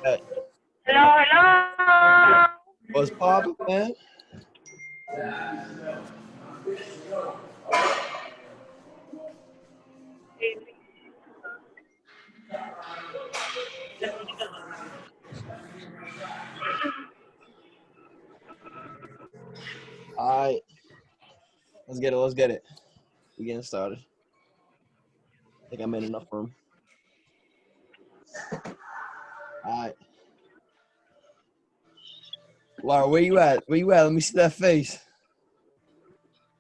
Hey, Hello, hello. what's poppin', man? All right, let's get it. Let's get it. We getting started. I think I made enough room. All right, Laura, where you at? Where you at? Let me see that face.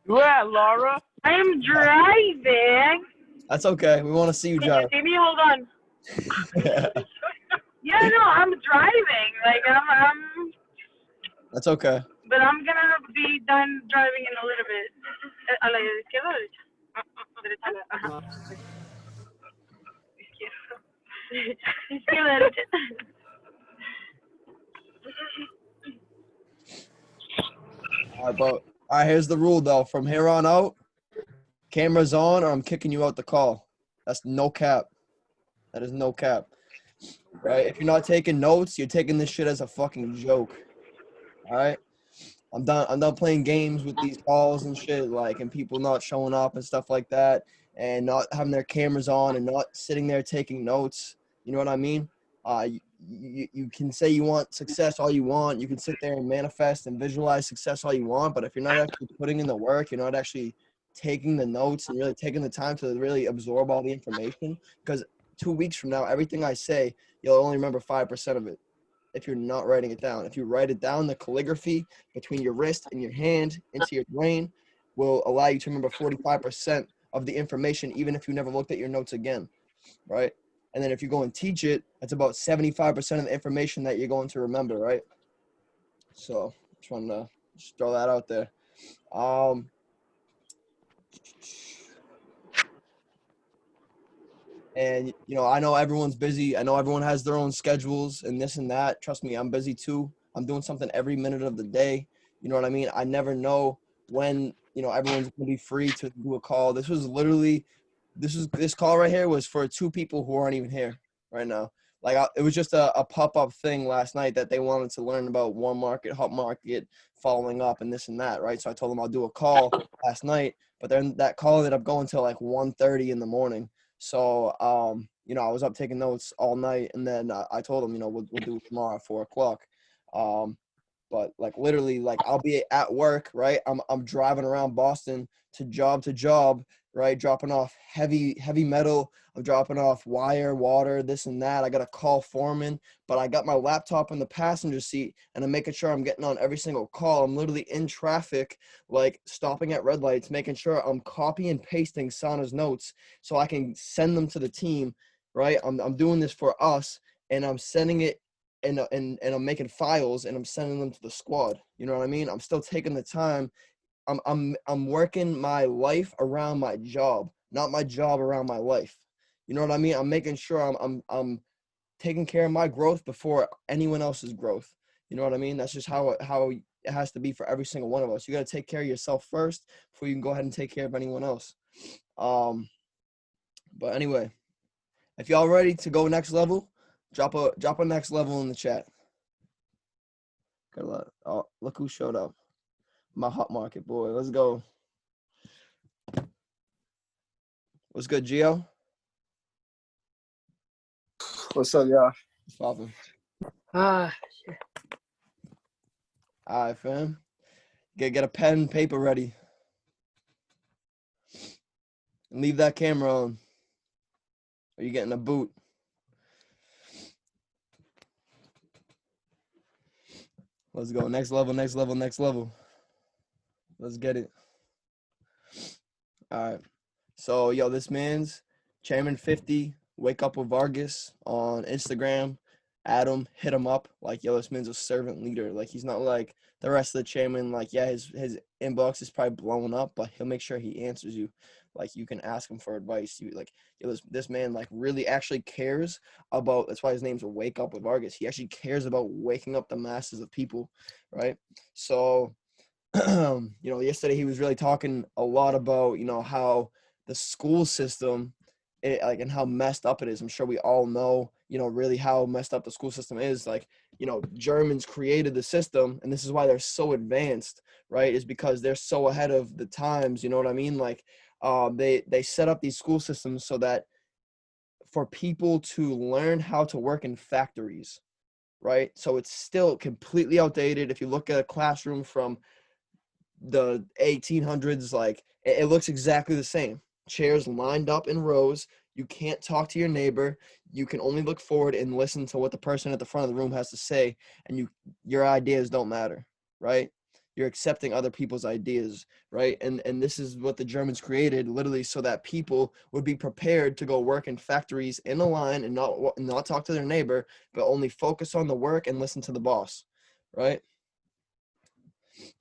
Where at, Laura? I am driving. That's okay. We want to see you Can you drive. see me? Hold on. Yeah, no, I'm driving. Like That's okay. but I'm gonna be done driving in a little bit. A la izquierda o derecha? Ajá. Izquierda. Izquierda, derecha. All right, but all right. Here's the rule, though. From here on out, cameras on, or I'm kicking you out the call. That's no cap. That is no cap. Right? If you're not taking notes, you're taking this shit as a fucking joke. All right. I'm done playing games with these calls and shit, like, and people not showing up and stuff like that, and not having their cameras on and not sitting there taking notes. You know what I mean? You can say you want success all you want. You can sit there and manifest and visualize success all you want, but if you're not actually putting in the work, you're not actually taking the notes and really taking the time to really absorb all the information. Because 2 weeks from now, everything I say, you'll only remember 5% of it if you're not writing it down. If you write it down, the calligraphy between your wrist and your hand into your brain will allow you to remember 45% of the information, even if you never looked at your notes again, right? And then if you go and teach it, that's about 75% of the information that you're going to remember, right? So just wanted to just throw that out there. And, you know, I know everyone's busy. I know everyone has their own schedules and this and that. Trust me, I'm busy too. I'm doing something every minute of the day. You know what I mean? I never know when, you know, everyone's going to be free to do a call. This call right here was for 2 people who aren't even here right now. Like, it was just a pop-up thing last night that they wanted to learn about warm market, hot market, following up and this and that, right? So I told them I'll do a call last night, but then that call ended up going till like 1:30 in the morning. So, you know, I was up taking notes all night, and then I told him, you know, we'll do it tomorrow at 4:00. But like literally, like I'll be at work, right? I'm driving around Boston to job, right? Dropping off heavy metal. I'm dropping off wire, water, this and that. I got to call foreman, but I got my laptop in the passenger seat, and I'm making sure I'm getting on every single call. I'm literally in traffic, like stopping at red lights, making sure I'm copy and pasting Sana's notes so I can send them to the team, right? I'm doing this for us, and I'm sending it and I'm making files and I'm sending them to the squad. You know what I mean? I'm still taking the time. I'm working my life around my job, not my job around my life. You know what I mean? I'm making sure I'm taking care of my growth before anyone else's growth. You know what I mean? That's just how it has to be for every single one of us. You got to take care of yourself first before you can go ahead and take care of anyone else. But anyway, if y'all ready to go next level, drop a next level in the chat. Good luck. Oh, look who showed up. My hot market boy. Let's go. What's good, Gio? What's up, y'all? What's poppin'? Shit. All right, fam. Get a pen and paper ready. And leave that camera on. Or you getting a boot. Let's go. Next level, next level, next level. Let's get it. All right. So, yo, this man's Chairman 50, Wake Up with Vargas on Instagram. Adam, hit him up. Like, yo, this man's a servant leader. Like, he's not like the rest of the chairman. Like, yeah, his inbox is probably blowing up, but he'll make sure he answers you. Like, you can ask him for advice. You like, yo, this man like really actually cares about. That's why his name's Wake Up with Vargas. He actually cares about waking up the masses of people, right? So, you know, yesterday he was really talking a lot about, you know, how the school system, like, and how messed up it is. I'm sure we all know, you know, really how messed up the school system is. Like, you know, Germans created the system, and this is why they're so advanced, right? Is because they're so ahead of the times. You know what I mean? Like, they set up these school systems so that for people to learn how to work in factories, right? So it's still completely outdated. If you look at a classroom from the 1800s, like it looks exactly the same. Chairs lined up in rows. You can't talk to your neighbor. You can only look forward and listen to what the person at the front of the room has to say, and your ideas don't matter, right? You're accepting other people's ideas, right? And this is what the Germans created, literally, so that people would be prepared to go work in factories in a line and not talk to their neighbor, but only focus on the work and listen to the boss, right?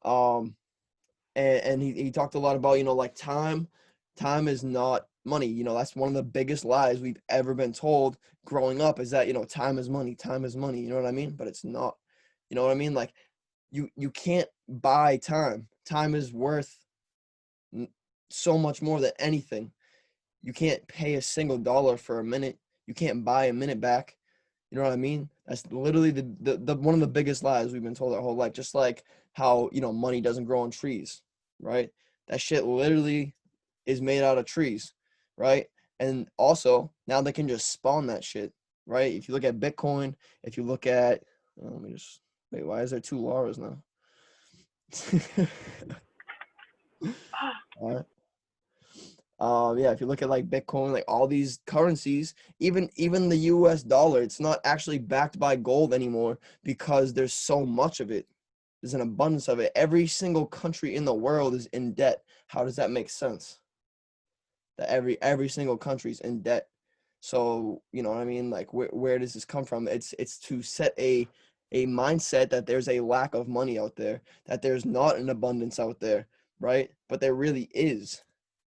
And he talked a lot about, you know, like time is not money. You know, that's one of the biggest lies we've ever been told growing up, is that, you know, time is money, you know what I mean? But it's not. You know what I mean? Like, you can't buy time. Time is worth so much more than anything. You can't pay a single dollar for a minute. You can't buy a minute back. You know what I mean? That's literally the one of the biggest lies we've been told our whole life. Just like how, you know, money doesn't grow on trees, right? That shit literally is made out of trees, right? And also now they can just spawn that shit, right? If you look at Bitcoin, if you look at, let me just wait. Why is there two Lauras now? All right. Yeah, if you look at like Bitcoin, like all these currencies, even the US dollar, it's not actually backed by gold anymore because there's so much of it. There's an abundance of it. Every single country in the world is in debt. How does that make sense? That every single country's in debt. So, you know what I mean? Like, where does this come from? It's to set a mindset that there's a lack of money out there, that there's not an abundance out there, right? But there really is.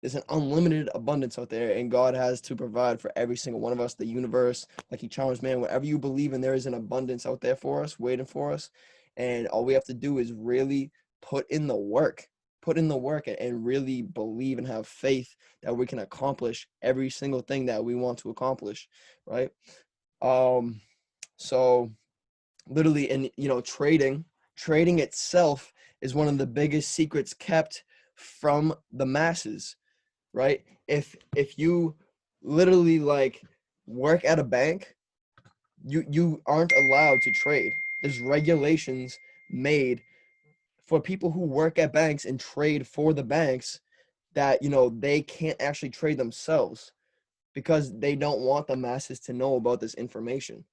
There's an unlimited abundance out there, and God has to provide for every single one of us. The universe, like he challenged man, whatever you believe in, there is an abundance out there for us, waiting for us. And all we have to do is really put in the work, and really believe and have faith that we can accomplish every single thing that we want to accomplish, right? So literally, and you know, trading itself is one of the biggest secrets kept from the masses, right? If you literally like work at a bank, you aren't allowed to trade. There's regulations made for people who work at banks and trade for the banks, that, you know, they can't actually trade themselves because they don't want the masses to know about this information,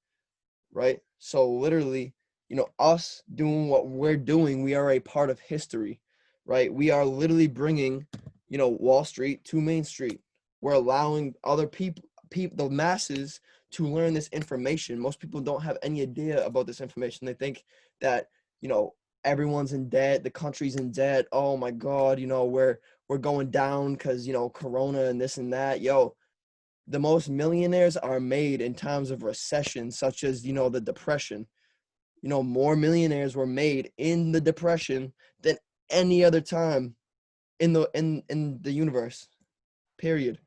right? So literally, you know, us doing what we're doing, we are a part of history, right? We are literally bringing, you know, Wall Street to Main Street. We're allowing other people, the masses, to learn this information. Most people don't have any idea about this information. They think that, you know, everyone's in debt, the country's in debt. Oh my God, you know, we're going down because, you know, Corona and this and that. Yo, the most millionaires are made in times of recession, such as, you know, the Depression. You know, more millionaires were made in the Depression than any other time in the universe, period,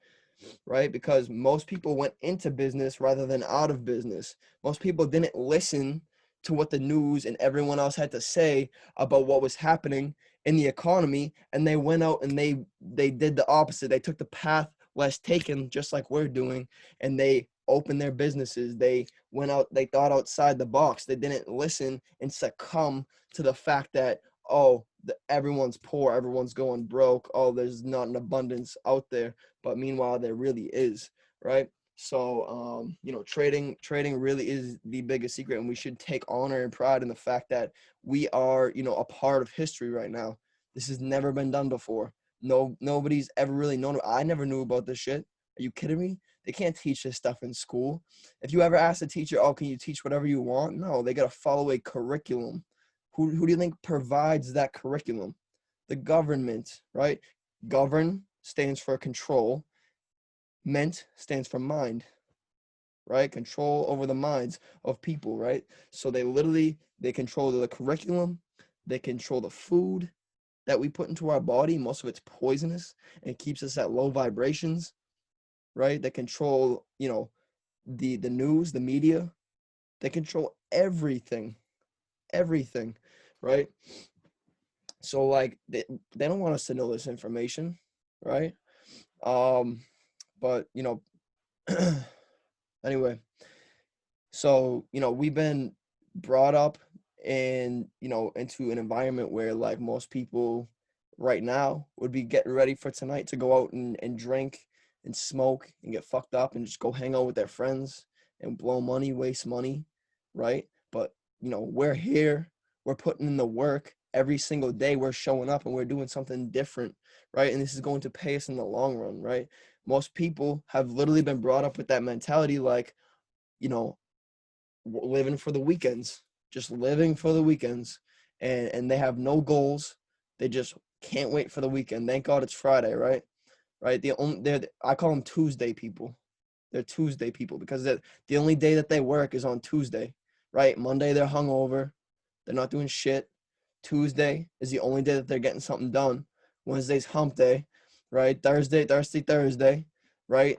right? Because most people went into business rather than out of business. Most people didn't listen to what the news and everyone else had to say about what was happening in the economy, and they went out and they did the opposite. They took the path less taken, just like we're doing, and they opened their businesses. They went out, they thought outside the box. They didn't listen and succumb to the fact that, oh, everyone's poor, everyone's going broke, oh, there's not an abundance out there. But meanwhile, there really is, right? So, you know, trading really is the biggest secret, and we should take honor and pride in the fact that we are, you know, a part of history right now. This has never been done before. Nobody's ever really known. I never knew about this shit. Are you kidding me? They can't teach this stuff in school. If you ever ask a teacher, oh, can you teach whatever you want? No, they got to follow a curriculum. Who do you think provides that curriculum? The government, right? Govern stands for control. Ment stands for mind, right? Control over the minds of people, right? So they control the curriculum. They control the food that we put into our body. Most of it's poisonous and it keeps us at low vibrations, right? They control, you know, the news, the media, they control everything, right? So like they don't want us to know this information, right? But you know, anyway, so you know, we've been brought up in, you know, into an environment where like most people right now would be getting ready for tonight to go out and drink and smoke and get fucked up and just go hang out with their friends and blow money, waste money, right? But you know, we're here, we're putting in the work every single day, we're showing up and we're doing something different, right? And this is going to pay us in the long run, right? Most people have literally been brought up with that mentality, like, you know, living for the weekends, just living for the weekends, and they have no goals. They just can't wait for the weekend. Thank God it's Friday, right? Right. I call them Tuesday people. They're Tuesday people because the only day that they work is on Tuesday, right? Monday they're hungover, they're not doing shit. Tuesday is the only day that they're getting something done. Wednesday's hump day, right? Thursday, right?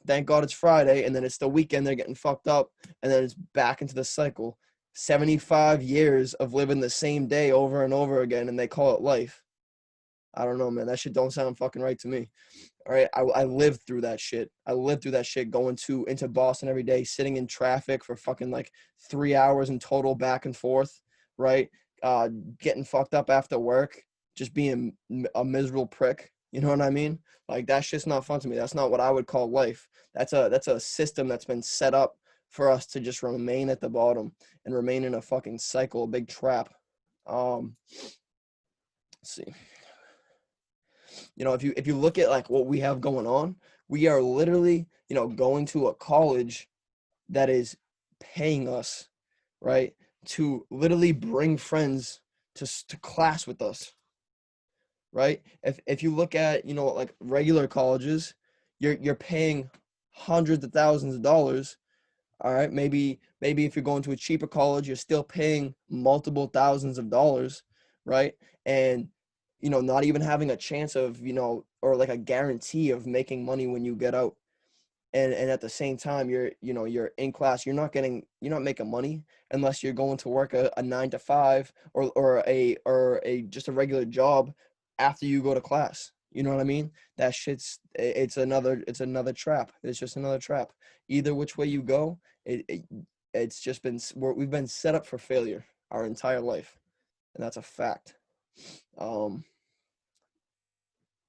Thank God it's Friday, and then it's the weekend, they're getting fucked up, and then it's back into the cycle. 75 years of living the same day over and over again, and they call it life. I don't know, man. That shit don't sound fucking right to me. All right, I lived through that shit. I lived through that shit going into Boston every day, sitting in traffic for fucking like 3 hours in total back and forth, right? Getting fucked up after work, just being a miserable prick. You know what I mean? Like that shit's not fun to me. That's not what I would call life. That's a system that's been set up for us to just remain at the bottom and remain in a fucking cycle, a big trap. Let's see. You know, if you look at like what we have going on, we are literally, you know, going to a college that is paying us, right, to literally bring friends to class with us, right? If you look at, you know, like regular colleges, you're paying hundreds of thousands of dollars. All right, maybe if you're going to a cheaper college, you're still paying multiple thousands of dollars, right? And you know, not even having a chance of, you know, or like a guarantee of making money when you get out. And at the same time, you're in class, you're not making money unless you're going to work a 9 to 5 or a just a regular job after you go to class. You know what I mean? That shit's it's another trap. It's just another trap. Either which way you go, it's just we've been set up for failure our entire life, and that's a fact.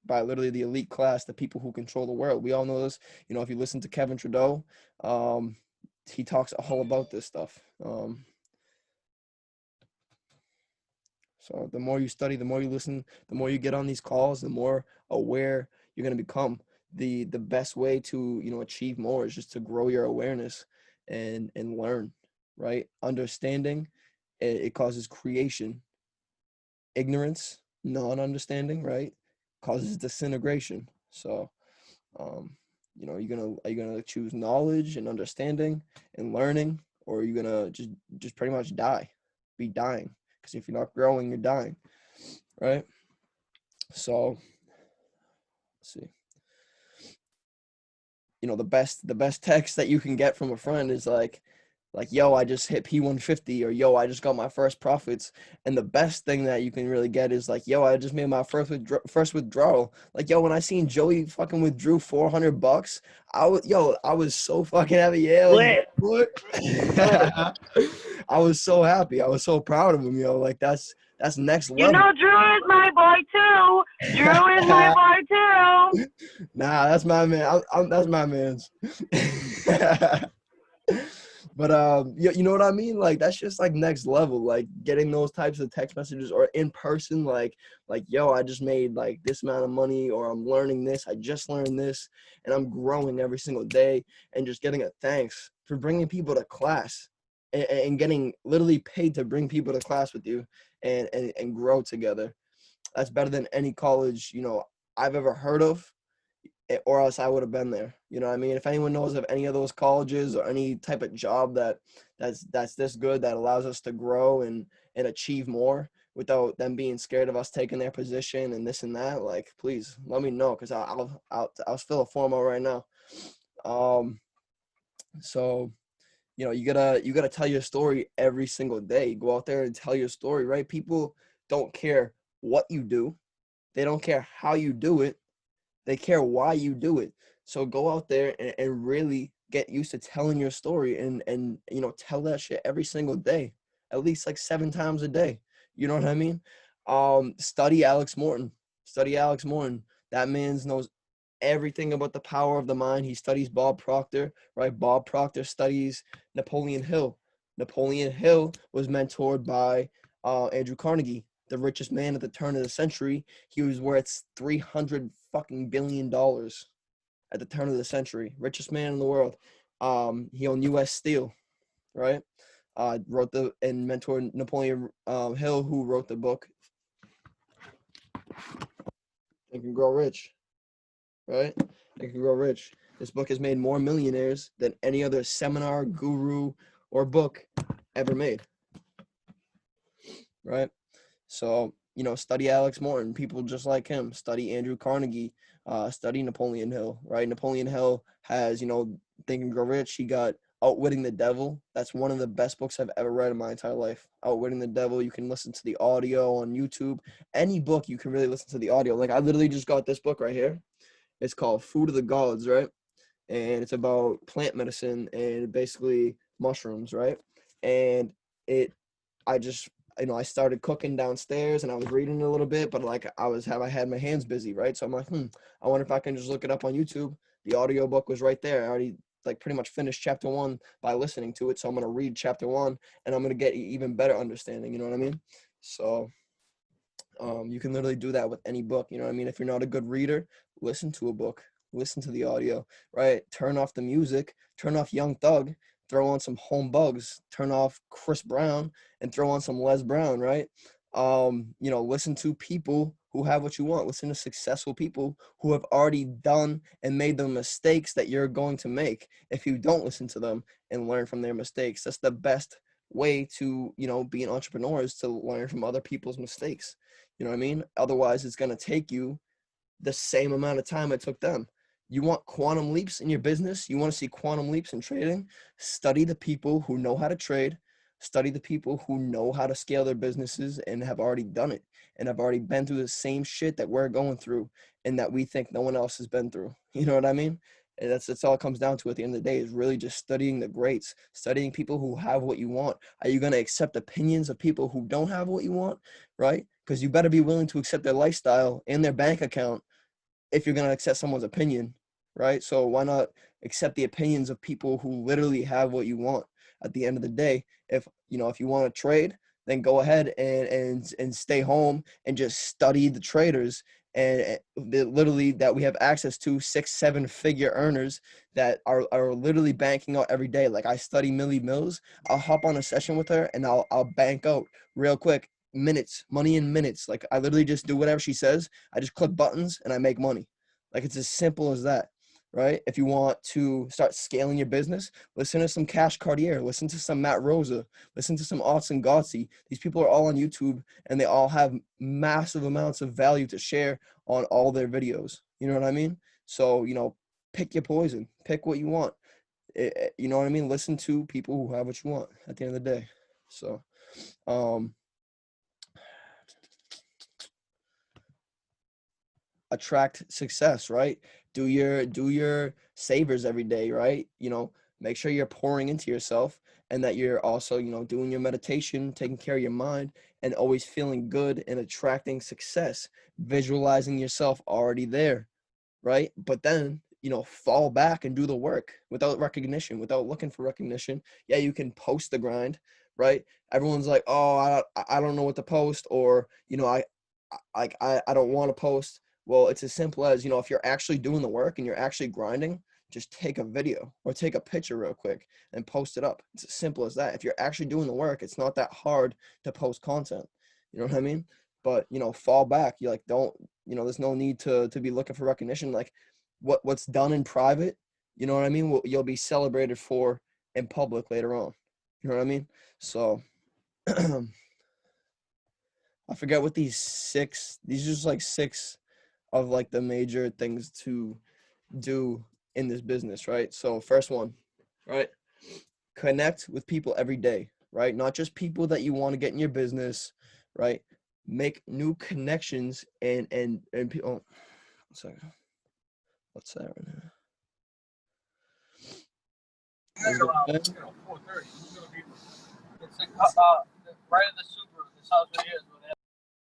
By literally the elite class, the people who control the world. We all know this. You know, if you listen to Kevin Trudeau, he talks all about this stuff. So the more you study, the more you listen, the more you get on these calls, the more aware you're going to become. The best way to, you know, achieve more is just to grow your awareness and learn, right? Understanding, it causes creation. Ignorance, non-understanding, right, causes disintegration. So you know, are you gonna choose knowledge and understanding and learning, or are you gonna just pretty much be dying? Because if you're not growing, you're dying, right? So let's see. You know, the best text that you can get from a friend is like, yo, I just hit P150, or yo, I just got my first profits. And the best thing that you can really get is like, yo, I just made my first withdrawal. Like, yo, when I seen Joey fucking withdrew $400, I was so fucking happy. Yeah, I was so happy. I was so proud of him, yo. Like that's next You level. know, Drew is my boy too. Drew is my boy too. Nah, that's my man. That's my man's. But you know what I mean? Like that's just like next level. Like getting those types of text messages or in person, like yo, I just made like this amount of money, or I'm learning this. I just learned this, and I'm growing every single day, and just getting a thanks for bringing people to class, and getting literally paid to bring people to class with you, and grow together. That's better than any college, you know, I've ever heard of, or else I would have been there. You know what I mean? If anyone knows of any of those colleges or any type of job that's this good, that allows us to grow and achieve more without them being scared of us taking their position and this and that, like, please let me know, because I'll fill a form out right now. So, you gotta tell your story every single day. Go out there and tell your story, right? People don't care what you do. They don't care how you do it. They care why you do it. So go out there and really get used to telling your story and tell that shit every single day, at least like 7 times a day. You know what I mean? Study Alex Morton. Study Alex Morton. That man knows everything about the power of the mind. He studies Bob Proctor, right? Bob Proctor studies Napoleon Hill. Napoleon Hill was mentored by Andrew Carnegie, the richest man at the turn of the century. He was worth $300 fucking billion at the turn of the century. Richest man in the world. He owned U.S. Steel, right? Wrote and mentored Napoleon Hill, who wrote the book Think and Grow Rich, right? Think and Grow Rich. This book has made more millionaires than any other seminar, guru, or book ever made, right? So, study Alex Morton, people just like him, study Andrew Carnegie, study Napoleon Hill, right? Napoleon Hill has, Think and Grow Rich. He got Outwitting the Devil. That's one of the best books I've ever read in my entire life. Outwitting the Devil. You can listen to the audio on YouTube. Any book, you can really listen to the audio. Like, I literally just got this book right here. It's called Food of the Gods, right? And it's about plant medicine and basically mushrooms, right? And I started cooking downstairs and I was reading a little bit, but like I had my hands busy, right? So I'm like, I wonder if I can just look it up on YouTube. The audiobook was right there. I already like pretty much finished chapter 1 by listening to it. So I'm going to read chapter 1 and I'm going to get even better understanding. You know what I mean? So you can literally do that with any book. You know what I mean? If you're not a good reader, listen to a book, listen to the audio, right? Turn off the music, turn off Young Thug, throw on some Home Bugs, turn off Chris Brown and throw on some Les Brown, right? Listen to people who have what you want. Listen to successful people who have already done and made the mistakes that you're going to make. If you don't listen to them and learn from their mistakes, that's the best way to, be an entrepreneur, is to learn from other people's mistakes. You know what I mean? Otherwise, it's going to take you the same amount of time it took them. You want quantum leaps in your business? You want to see quantum leaps in trading? Study the people who know how to trade. Study the people who know how to scale their businesses and have already done it and have already been through the same shit that we're going through and that we think no one else has been through. You know what I mean? And that's all it comes down to at the end of the day, is really just studying the greats, studying people who have what you want. Are you going to accept opinions of people who don't have what you want, right? Because you better be willing to accept their lifestyle and their bank account if you're going to accept someone's opinion, right? So why not accept the opinions of people who literally have what you want? At the end of the day, if you want to trade, then go ahead and stay home and just study the traders and literally that we have access to 6-7 figure earners that are literally banking out every day. Like I study Millie Mills. I'll hop on a session with her and I'll bank out real quick, minutes, money in minutes. Like I literally just do whatever she says. I just click buttons and I make money. Like it's as simple as that, right? If you want to start scaling your business, listen to some Cash Cartier, listen to some Matt Rosa, listen to some Austin Gotzi. These people are all on YouTube and they all have massive amounts of value to share on all their videos. You know what I mean? So, pick your poison, pick what you want. You know what I mean? Listen to people who have what you want at the end of the day. So, attract success, right? Do your savers every day, right? Make sure you're pouring into yourself and that you're also, doing your meditation, taking care of your mind and always feeling good and attracting success, visualizing yourself already there, right? But then, fall back and do the work without recognition, without looking for recognition. Yeah, you can post the grind, right? Everyone's like, "Oh, I don't know what to post," or, I don't want to post. Well, it's as simple as, if you're actually doing the work and you're actually grinding, just take a video or take a picture real quick and post it up. It's as simple as that. If you're actually doing the work, it's not that hard to post content. You know what I mean? But, fall back. You like, don't, there's no need to be looking for recognition. Like what's done in private, you know what I mean? You'll be celebrated for in public later on. You know what I mean? So I forget what these are just like 6 of like the major things to do in this business, right? So first one, right? Connect with people every day, right? Not just people that you want to get in your business, right? Make new connections and people. Oh, 1 second. What's that right now? What's going on, man? 4:30. It's right in the Subaru. This house right here is what happened.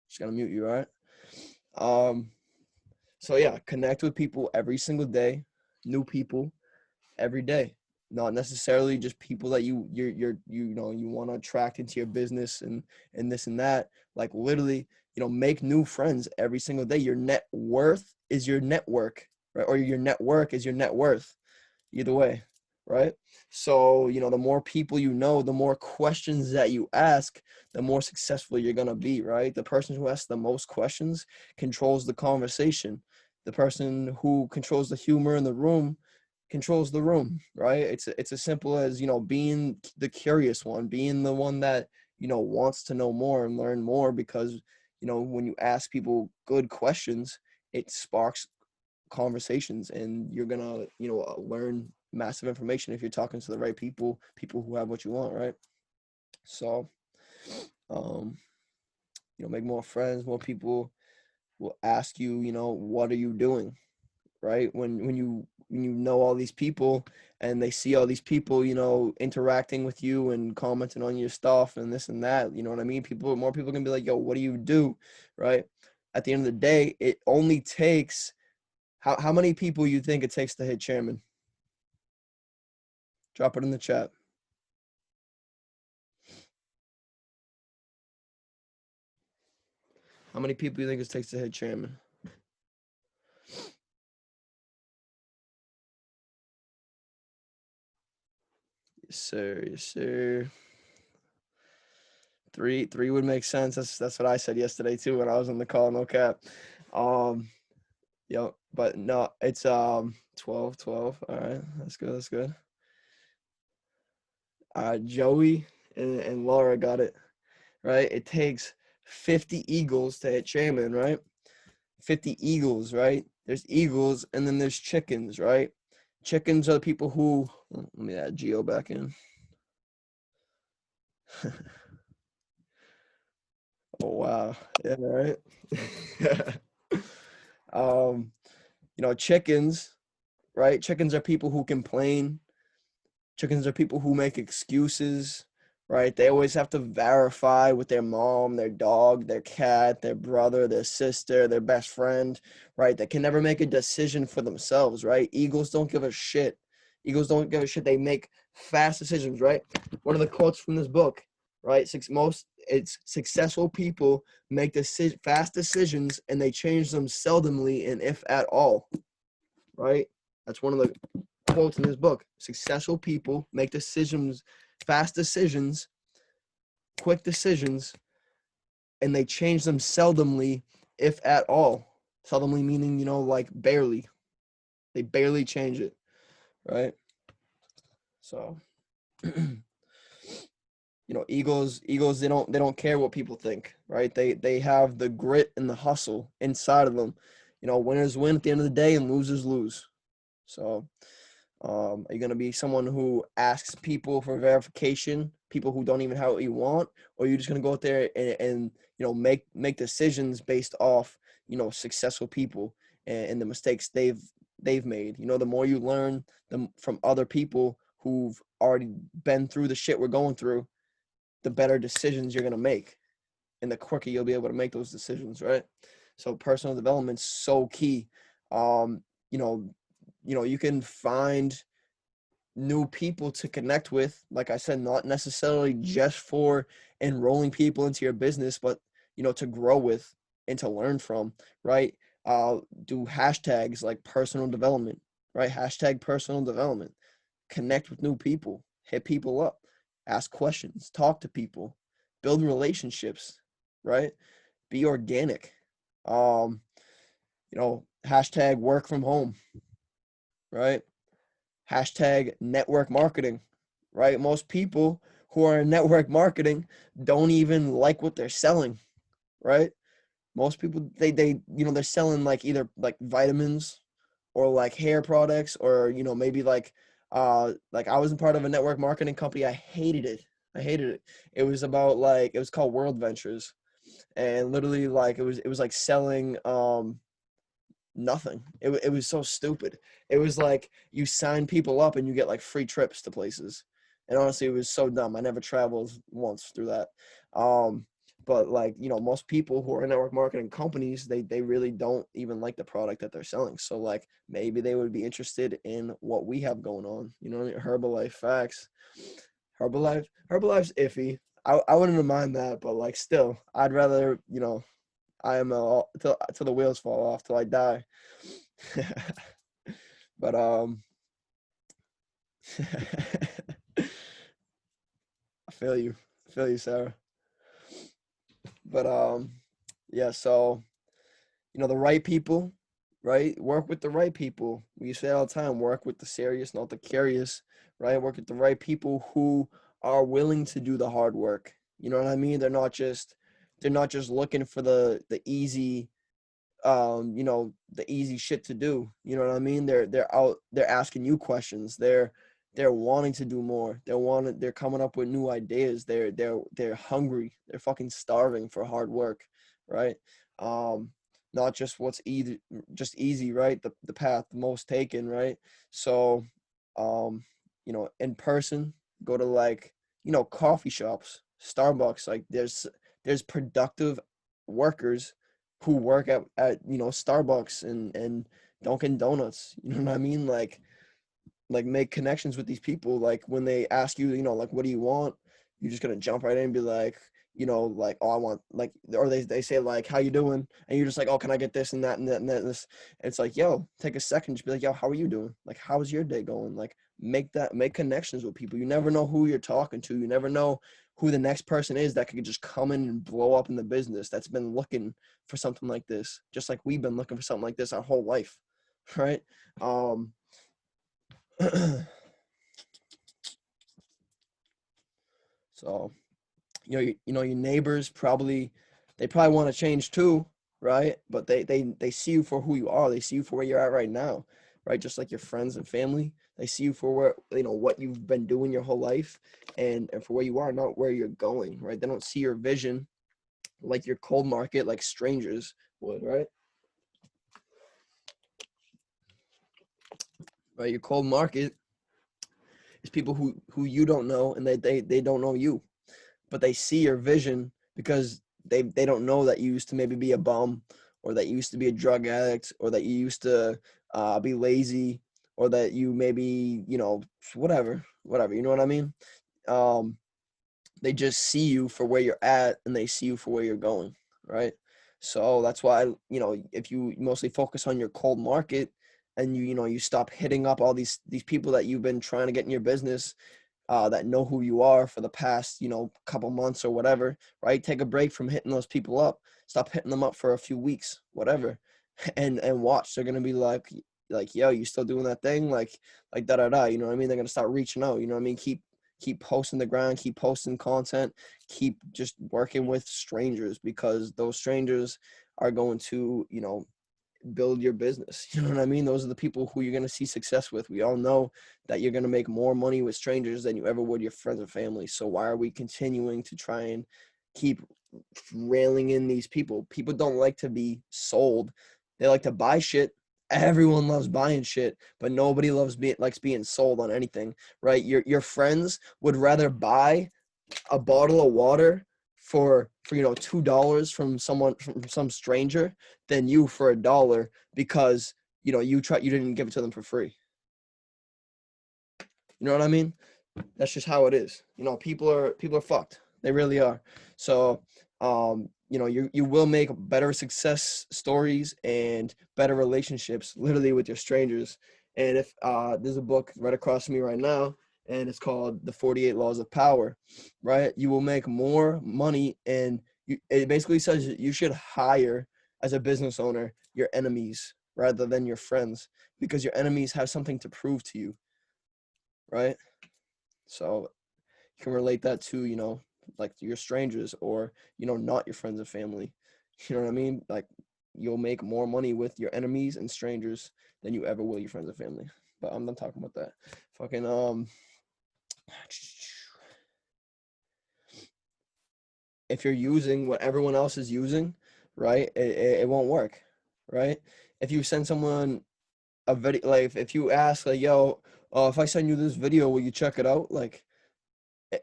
Just gonna mute you, all right? So yeah, connect with people every single day, new people every day. Not necessarily just people that you want to attract into your business and this and that. Like literally, make new friends every single day. Your net worth is your network, right? Or your network is your net worth. Either way, right? So, the more people the more questions that you ask, the more successful you're going to be, right? The person who asks the most questions controls the conversation. The person who controls the humor in the room controls the room, right? It's as simple as, being the curious one, being the one that, wants to know more and learn more, because, when you ask people good questions, it sparks conversations, and you're gonna learn massive information if you're talking to the right people who have what you want, right? So make more friends. More people will ask you, what are you doing, right? When you know all these people and they see all these people interacting with you and commenting on your stuff and this and that, you know what I mean? More people can be like, yo, what do you do, right? At the end of the day, it only takes how many people you think it takes to hit chairman? Drop it in the chat. How many people you think it takes to hit chairman? Yes, sir. Yes, sir. Three would make sense. That's what I said yesterday too when I was on the call. No cap. Yep. But no, it's 12. All right, that's good. That's good. Joey and Laura got it right. It takes 50 eagles to hit chairman, right? 50 eagles, right? There's eagles and then there's chickens, right? Chickens are the people who, let me add Geo back in. Oh, wow. Yeah, right. Chickens, right? Chickens are people who complain. Chickens are people who make excuses, right? They always have to verify with their mom, their dog, their cat, their brother, their sister, their best friend, right? They can never make a decision for themselves, right? Eagles don't give a shit. Eagles don't give a shit. They make fast decisions, right? One of the quotes from this book, right? It's successful people make fast decisions and they change them seldomly and if at all, right? That's one of the quotes in this book. Successful people make decisions, fast decisions, quick decisions, and they change them seldomly, if at all. Seldomly meaning, like barely. They barely change it, right? So, Eagles, they don't care what people think, right? They have the grit and the hustle inside of them. Winners win at the end of the day and losers lose. So, are you going to be someone who asks people for verification, people who don't even have what you want, or are you just going to go out there and make decisions based off, successful people and the mistakes they've made? The more you learn from other people who've already been through the shit we're going through, the better decisions you're going to make and the quicker you'll be able to make those decisions, right? So personal development's so key. You can find new people to connect with, like I said, not necessarily just for enrolling people into your business, but to grow with and to learn from, right? Do hashtags like personal development, right? Hashtag personal development. Connect with new people, hit people up, ask questions, talk to people, build relationships, right? Be organic. Hashtag work from home, right? Hashtag network marketing, right? Most people who are in network marketing don't even like what they're selling, right? Most people, they're selling like either like vitamins or like hair products or, maybe like Like I wasn't part of a network marketing company. I hated it. I hated it. It was about like, it was called World Ventures, and literally like it was like selling nothing. It was so stupid. It was like you sign people up and you get like free trips to places. And honestly, it was so dumb. I never traveled once through that. But like, most people who are in network marketing companies, they really don't even like the product that they're selling. So like maybe they would be interested in what we have going on. Herbalife, facts. Herbalife's iffy. I wouldn't mind that, but like still, I'd rather, I am till the wheels fall off till I die. But I feel you, Sarah. But yeah. So the right people, right? Work with the right people. We say all the time, work with the serious, not the curious, right? Work with the right people who are willing to do the hard work. You know what I mean? They're not just looking for the easy the easy shit to do. You know what I mean? They're asking you questions. They're wanting to do more. They're coming up with new ideas. They're hungry. They're fucking starving for hard work, right? Not just what's easy, right? The path the most taken, right? So in person, go to like, coffee shops, Starbucks, like there's productive workers who work at Starbucks and Dunkin' Donuts. You know what I mean? Like make connections with these people. Like when they ask you, like what do you want? You're just gonna jump right in and be like, like, oh, I want like, or they say like, how you doing? And you're just like, oh, can I get this and that and that and that and this? And it's like, yo, take a second, just be like, yo, how are you doing? Like, how's your day going? Like, make connections with people. You never know who you're talking to. You never know who the next person is that could just come in and blow up in the business that's been looking for something like this, just like we've been looking for something like this our whole life, right? So your neighbors they probably want to change too, right? But they see you for who you are. They see you for where you're at right now, right? Just like your friends and family, they see you for where what you've been doing your whole life, and for where you are, not where you're going, right? They don't see your vision like your cold market, like strangers would, right? Right, your cold market is people who you don't know, and they don't know you, but they see your vision because they don't know that you used to maybe be a bum, or that you used to be a drug addict, or that you used to be lazy, or that you maybe whatever, you know what I mean? um they just see you for where you're at, and they see you for where you're going, right? So that's why if you mostly focus on your cold market, and you stop hitting up all these people that you've been trying to get in your business, that know who you are for the past couple months or whatever, right? Take a break from hitting those people up. Stop hitting them up for a few weeks, whatever, and watch. They're gonna be like, yo, you still doing that thing? Like da da da. You know what I mean? They're gonna start reaching out. You know what I mean? Keep posting the grind. Keep posting content. Keep just working with strangers, because those strangers are going to build your business. You know what I mean? Those are the people who you're going to see success with. We all know that you're going to make more money with strangers than you ever would your friends and family. So why are we continuing to try and keep railing in these people? People don't like to be sold. They like to buy shit. Everyone loves buying shit, but nobody likes being sold on anything, right? Your friends would rather buy a bottle of water for $2 from some stranger than you for $1, because you didn't give it to them for free. You know what I mean? That's just how it is. People are fucked. They really are. So you will make better success stories and better relationships literally with your strangers. And if there's a book right across from me right now, and it's called The 48 Laws of Power, right? You will make more money, and it basically says you should hire, as a business owner, your enemies rather than your friends, because your enemies have something to prove to you, right? So you can relate that to, like your strangers, or, not your friends and family. You know what I mean? Like, you'll make more money with your enemies and strangers than you ever will your friends and family. But I'm done talking about that. fucking if you're using what everyone else is using, right, it won't work, right? If you send someone a video, like if you ask like, yo, if I send you this video, will you check it out? Like,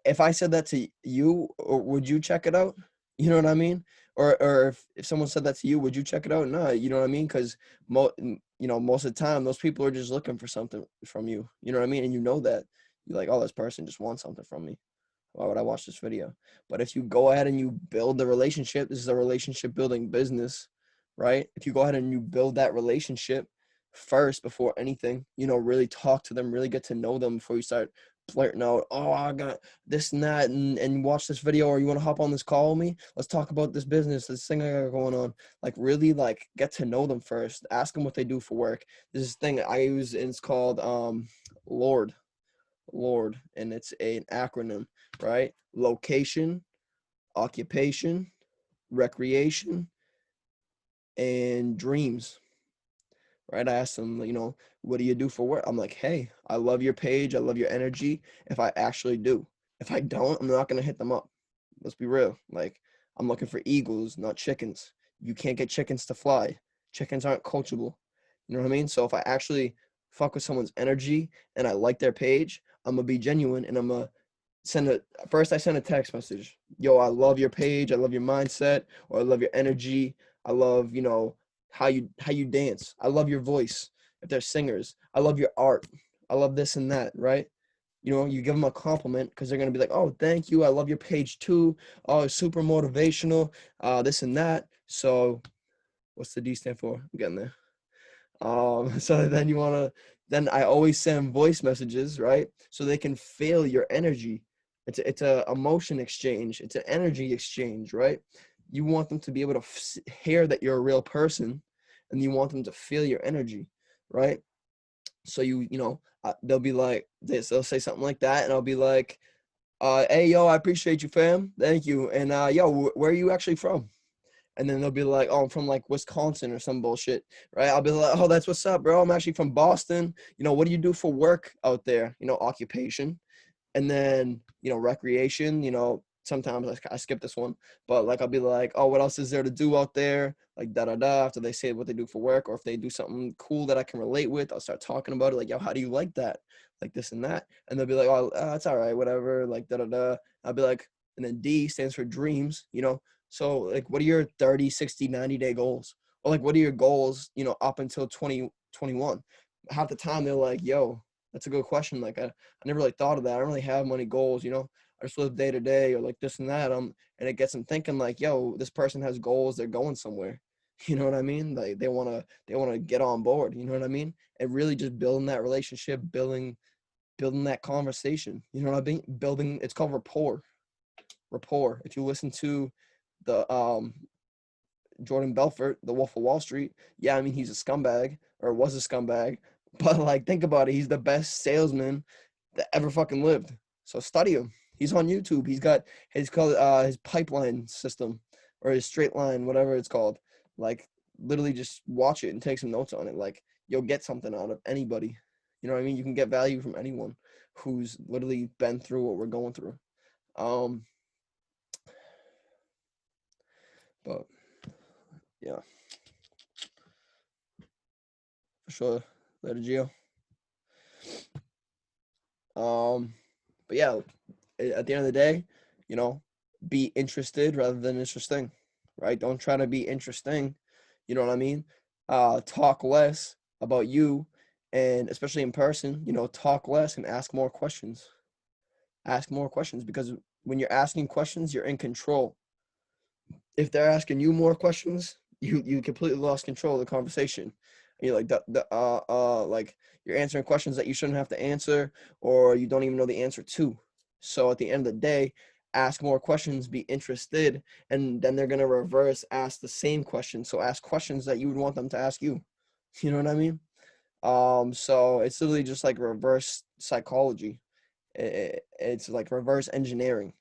if I said that to you, or would you check it out? You know what I mean? Or if someone said that to you, would you check it out? No, you know what I mean? Because most of the time, those people are just looking for something from you. You know what I mean? And you know that. You're like, oh, this person just wants something from me. Why would I watch this video? But if you go ahead and you build the relationship, this is a relationship building business, right? If you go ahead and you build that relationship first before anything, really talk to them, really get to know them before you start flirting out, oh, I got this and that, and watch this video, or you want to hop on this call with me? Let's talk about this business, this thing I got going on. Like, really, like, get to know them first. Ask them what they do for work. There's this thing I use, and it's called LORD, and it's an acronym, right? Location, occupation, recreation, and dreams, right? I asked them, what do you do for work? I'm like, hey, I love your page. I love your energy. If I actually do. If I don't, I'm not going to hit them up. Let's be real. Like, I'm looking for eagles, not chickens. You can't get chickens to fly. Chickens aren't coachable. You know what I mean? So if I actually fuck with someone's energy and I like their page, I'm going to be genuine, and I'm going to I send a text message. Yo, I love your page. I love your mindset, or I love your energy. I love, how you dance. I love your voice. If they're singers, I love your art. I love this and that, right? You give them a compliment because they're going to be like, oh, thank you. I love your page too. Oh, it's super motivational, this and that. So what's the D stand for? I'm getting there. So then I always send voice messages, right? So they can feel your energy. It's a emotion exchange. It's an energy exchange, right? You want them to be able to hear that you're a real person, and you want them to feel your energy, right? So they'll be like this. They'll say something like that, and I'll be like, hey, yo, I appreciate you, fam. Thank you. And yo, where are you actually from? And then they'll be like, oh, I'm from like Wisconsin or some bullshit, right? I'll be like, oh, that's what's up, bro. I'm actually from Boston. What do you do for work out there? Occupation. And then, recreation, sometimes I skip this one, but like, I'll be like, oh, what else is there to do out there? Like, da-da-da, after they say what they do for work, or if they do something cool that I can relate with, I'll start talking about it. Like, yo, how do you like that? Like this and that. And they'll be like, oh, it's all right, whatever. Like, da-da-da. I'll be like, and then D stands for dreams, So like, what are your 30, 60, 90-day goals? Or like, what are your goals, up until 2021? Half the time they're like, yo, that's a good question. Like, I never really thought of that. I don't really have many goals, I just live day to day, or like this and that. And it gets them thinking like, yo, this person has goals. They're going somewhere. You know what I mean? Like, they want to get on board. You know what I mean? And really just building that relationship, building that conversation. You know what I mean? Building, it's called rapport. Rapport. If you listen to the Jordan Belfort, the Wolf of Wall Street, yeah, I mean, he's a scumbag, or was a scumbag, but like, think about it. He's the best salesman that ever fucking lived. So study him. He's on YouTube. He's got his pipeline system, or his straight line, whatever it's called. Like, literally just watch it and take some notes on it. Like, you'll get something out of anybody. You know what I mean? You can get value from anyone who's literally been through what we're going through. But yeah, for sure. Later, Gio. But yeah, at the end of the day, be interested rather than interesting, right? Don't try to be interesting. You know what I mean? Talk less about you, and especially in person, talk less and ask more questions. Ask more questions, because when you're asking questions, you're in control. If they're asking you more questions, you completely lost control of the conversation. And you're like, like, you're answering questions that you shouldn't have to answer, or you don't even know the answer to. So at the end of the day, ask more questions, be interested, and then they're going to reverse ask the same question. So ask questions that you would want them to ask you. You know what I mean? So it's literally just like reverse psychology. It's like reverse engineering.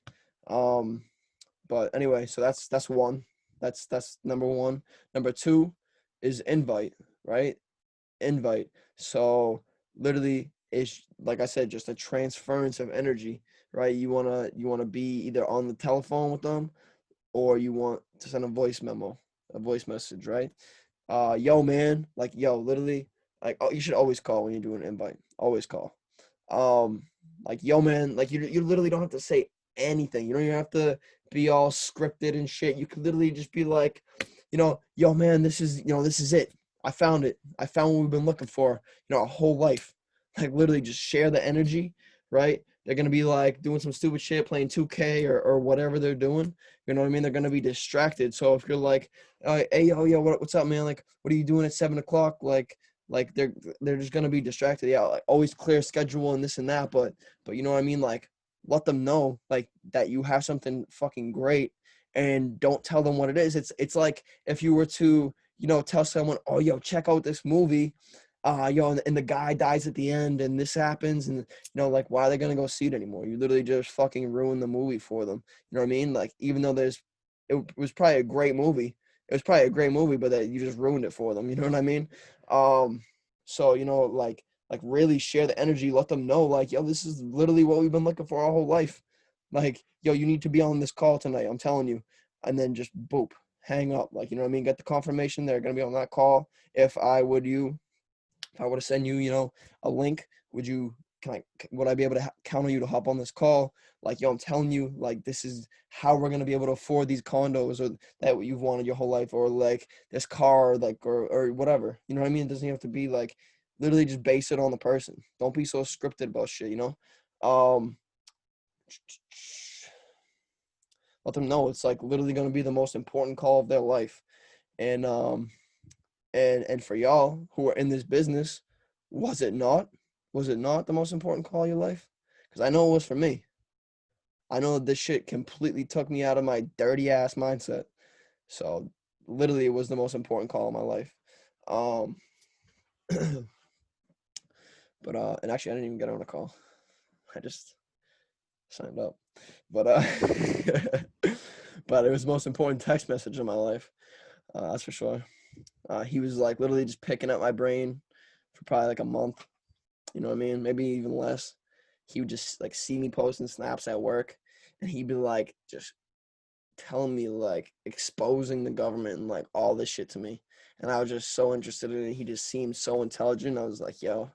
But anyway, so that's one. That's number one. Number two is invite, right? Invite. So literally is, like I said, just a transference of energy, right? You wanna be either on the telephone with them, or you want to send a voice memo, a voice message, right? Yo, man, like, yo, literally, like, oh, you should always call when you do an invite. Always call. Um, like, yo, man, like, you literally don't have to say anything. You don't even have to be all scripted and shit. You could literally just be like, yo, man, this is it. I found it. I found what we've been looking for, our whole life. Like, literally just share the energy, right? They're gonna be like doing some stupid shit, playing 2K or whatever they're doing. You know what I mean? They're gonna be distracted. So if you're like, hey, yo, what's up, man? Like, what are you doing at 7 o'clock? Like they're just gonna be distracted. Yeah, like, always clear schedule and this and that. But you know what I mean? Like, let them know like that you have something fucking great, and don't tell them what it is. It's like if you were to tell someone, oh, yo, check out this movie, and the guy dies at the end and this happens, and like, why are they gonna go see it anymore? You literally just fucking ruin the movie for them. You know what I mean? Like, even though it was probably a great movie. It was probably a great movie, but that you just ruined it for them. You know what I mean? So like really share the energy. Let them know, like, yo, this is literally what we've been looking for our whole life. Like, yo, you need to be on this call tonight. I'm telling you. And then just boop, hang up. Like, you know what I mean? Get the confirmation they're gonna be on that call. If I were to send you, a link, would I be able to count on you to hop on this call? Like, yo, I'm telling you, like, this is how we're gonna be able to afford these condos, or that what you've wanted your whole life, or like this car, like, or whatever. You know what I mean? It doesn't have to be like, literally just base it on the person. Don't be so scripted about shit. Let them know it's like literally gonna be the most important call of their life. And for y'all who are in this business, was it not? Was it not the most important call of your life? Because I know it was for me. I know this shit completely took me out of my dirty ass mindset. So literally, it was the most important call of my life. Um, but and actually, I didn't even get on a call. I just signed up. But but it was the most important text message of my life. That's for sure. He was like literally just picking at my brain for probably like a month. You know what I mean? Maybe even less. He would just like see me posting snaps at work, and he'd be like just telling me, like, exposing the government and like all this shit to me. And I was just so interested in it. He just seemed so intelligent. I was like, yo,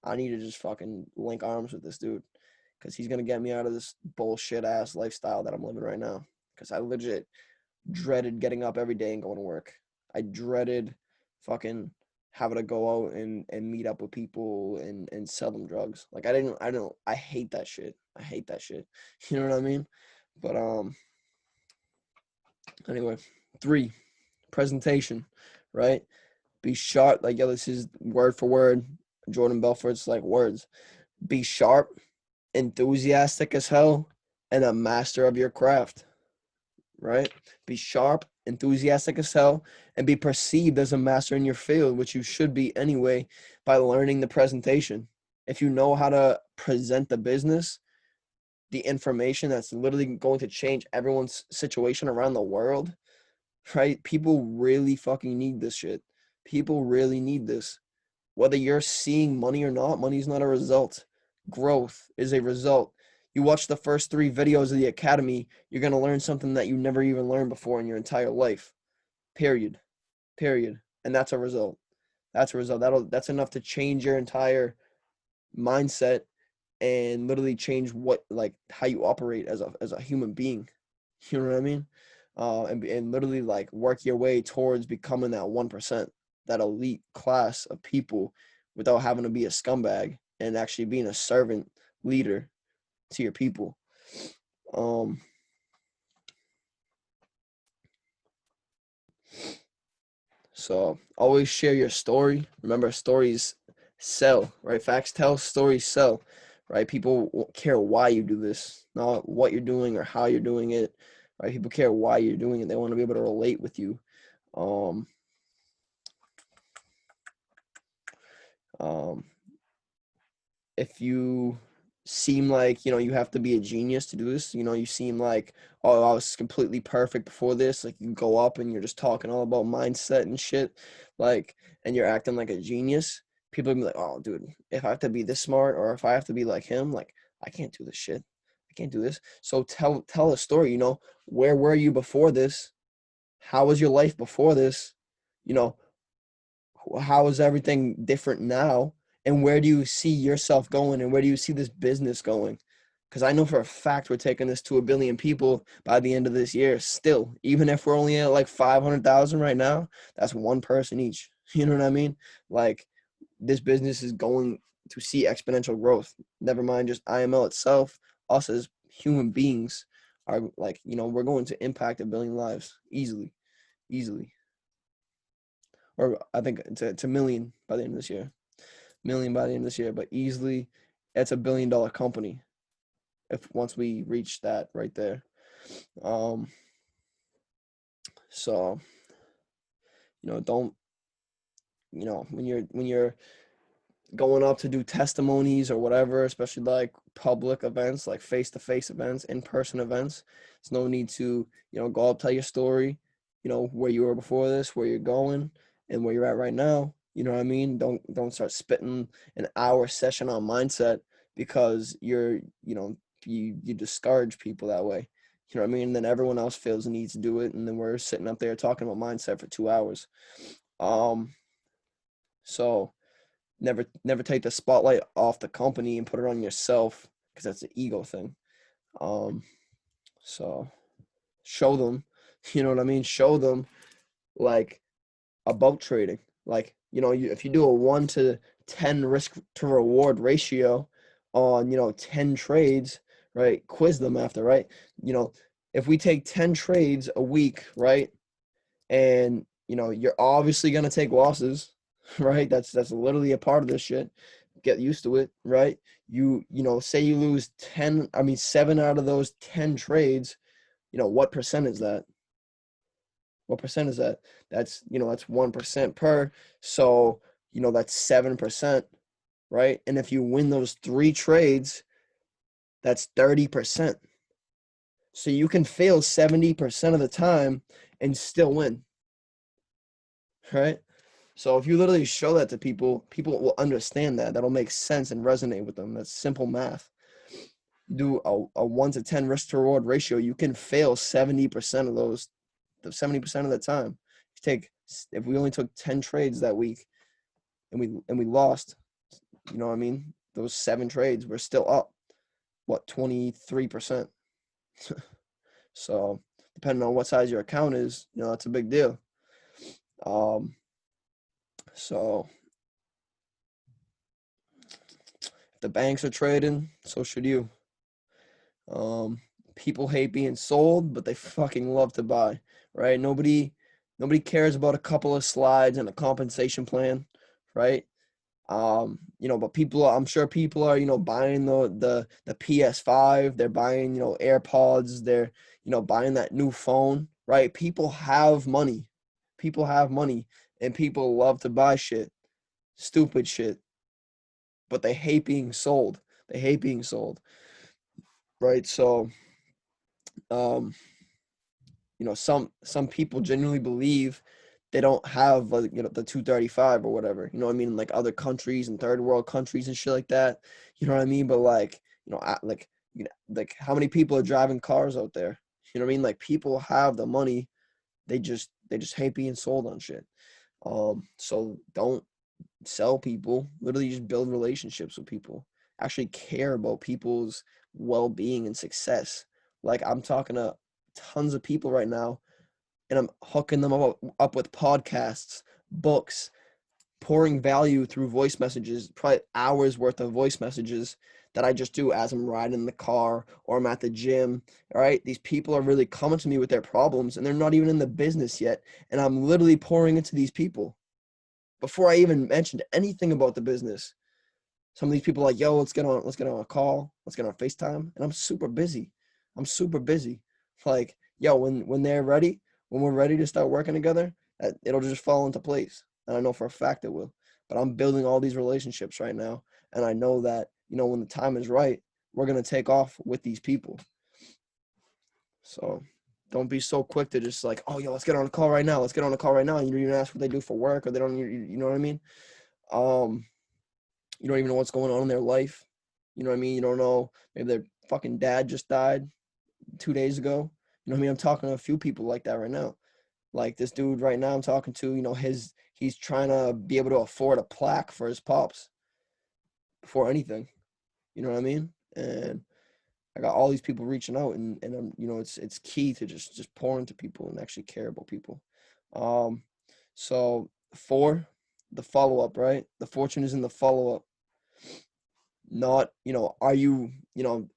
I need to just fucking link arms with this dude, because he's gonna get me out of this bullshit ass lifestyle that I'm living right now. Because I legit dreaded getting up every day and going to work. I dreaded fucking having to go out and meet up with people and sell them drugs. Like, I hate that shit. I hate that shit. You know what I mean? But anyway, 3, presentation, right? Be sharp. Like, yo, this is word for word Jordan Belfort's like words. Be sharp, enthusiastic as hell, and a master of your craft, right? Be sharp, enthusiastic as hell, and be perceived as a master in your field, which you should be anyway, by learning the presentation. If you know how to present the business, the information that's literally going to change everyone's situation around the world, right? People really fucking need this shit. People really need this. Whether you're seeing money or not, money's not a result. Growth is a result. You watch the first 3 videos of the academy, you're going to learn something that you never even learned before in your entire life. Period. And that's a result. That's a result. That's enough to change your entire mindset and literally change how you operate as a human being. You know what I mean? And literally like work your way towards becoming that 1%, that elite class of people, without having to be a scumbag, and actually being a servant leader to your people. So always share your story. Remember, stories sell, right? Facts tell, stories sell, right? People won't care why you do this, not what you're doing or how you're doing it, right? People care why you're doing it. They want to be able to relate with you. If you seem like, you have to be a genius to do this, you seem like, oh, I was completely perfect before this, like, you go up and you're just talking all about mindset and shit, like, and you're acting like a genius, People be like, oh, dude, if I have to be this smart or if I have to be like him, like, I can't do this shit. I can't do this. So tell a story, where were you before this? How was your life before this? You know, how is everything different now? And where do you see yourself going? And where do you see this business going? Because I know for a fact we're taking this to 1 billion people by the end of this year. Still, even if we're only at like 500,000 right now, that's one person each. You know what I mean? Like, this business is going to see exponential growth. Never mind just IML itself. Us as human beings are like, we're going to impact 1 billion lives easily. Or I think it's a million by the end of this year. Million by the end of this year, but easily it's $1 billion company if once we reach that right there. So don't, when you're going up to do testimonies or whatever, especially like public events, like face-to-face events, in-person events, there's no need to go up, tell your story, where you were before this, where you're going, and where you're at right now. You know what I mean? Don't start spitting an hour session on mindset, because you discourage people that way. You know what I mean? And then everyone else feels the need to do it, and then we're sitting up there talking about mindset for 2 hours. So never take the spotlight off the company and put it on yourself, because that's an ego thing. So show them, you know what I mean? Show them like about trading. Like, if you do a 1 to 10 risk to reward ratio on, 10 trades, right? Quiz them after, right? If we take 10 trades a week, right? And, you're obviously going to take losses, right? That's literally a part of this shit. Get used to it, right? Say you lose 7 out of those 10 trades, what percent is that? What percent is that? That's 1% per. So, that's 7%, right? And if you win those 3 trades, that's 30%. So you can fail 70% of the time and still win, right? So if you literally show that to people, people will understand that. That'll make sense and resonate with them. That's simple math. Do a 1 to 10 risk to reward ratio, you can fail 70% of those, 70% of the time. If we only took 10 trades that week and we lost, those 7 trades, we're still up, 23%. So depending on what size your account is, that's a big deal. So if the banks are trading, so should you. People hate being sold, but they fucking love to buy, right? Nobody cares about a couple of slides and a compensation plan, right? But I'm sure people are, buying the PS5, they're buying, AirPods, they're, buying that new phone, right? People have money, and people love to buy shit, stupid shit, but they hate being sold. Right? So, some people genuinely believe they don't have the 235 or whatever, like other countries and third world countries and shit like that, you know what I mean? But like how many people are driving cars out there? You know what I mean? Like, people have the money, they just hate being sold on shit. So don't sell people, literally just build relationships with people, actually care about people's well-being and success. Like, I'm talking to tons of people right now, and I'm hooking them up with podcasts, books, pouring value through voice messages, probably hours worth of voice messages that I just do as I'm riding in the car or I'm at the gym. All right. These people are really coming to me with their problems, and they're not even in the business yet. And I'm literally pouring into these people before I even mentioned anything about the business. Some of these people are like, yo, let's get on a call. Let's get on FaceTime. And I'm super busy. Like, yo, when we're ready to start working together, it'll just fall into place. And I know for a fact it will. But I'm building all these relationships right now. And I know that, when the time is right, we're going to take off with these people. So don't be so quick to just like, oh, yo, let's get on a call right now. And you don't even ask what they do for work, or they don't, you know what I mean? You don't even know what's going on in their life. You know what I mean? You don't know, maybe their fucking dad just died 2 days ago. You know what I mean? I'm talking to a few people like that right now. Like this dude right now I'm talking to, he's trying to be able to afford a plaque for his pops before anything. You know what I mean? And I got all these people reaching out, and I'm, it's key to just pour into people and actually care about people. Um, so 4, the follow up, right? The fortune is in the follow up. Not, are you,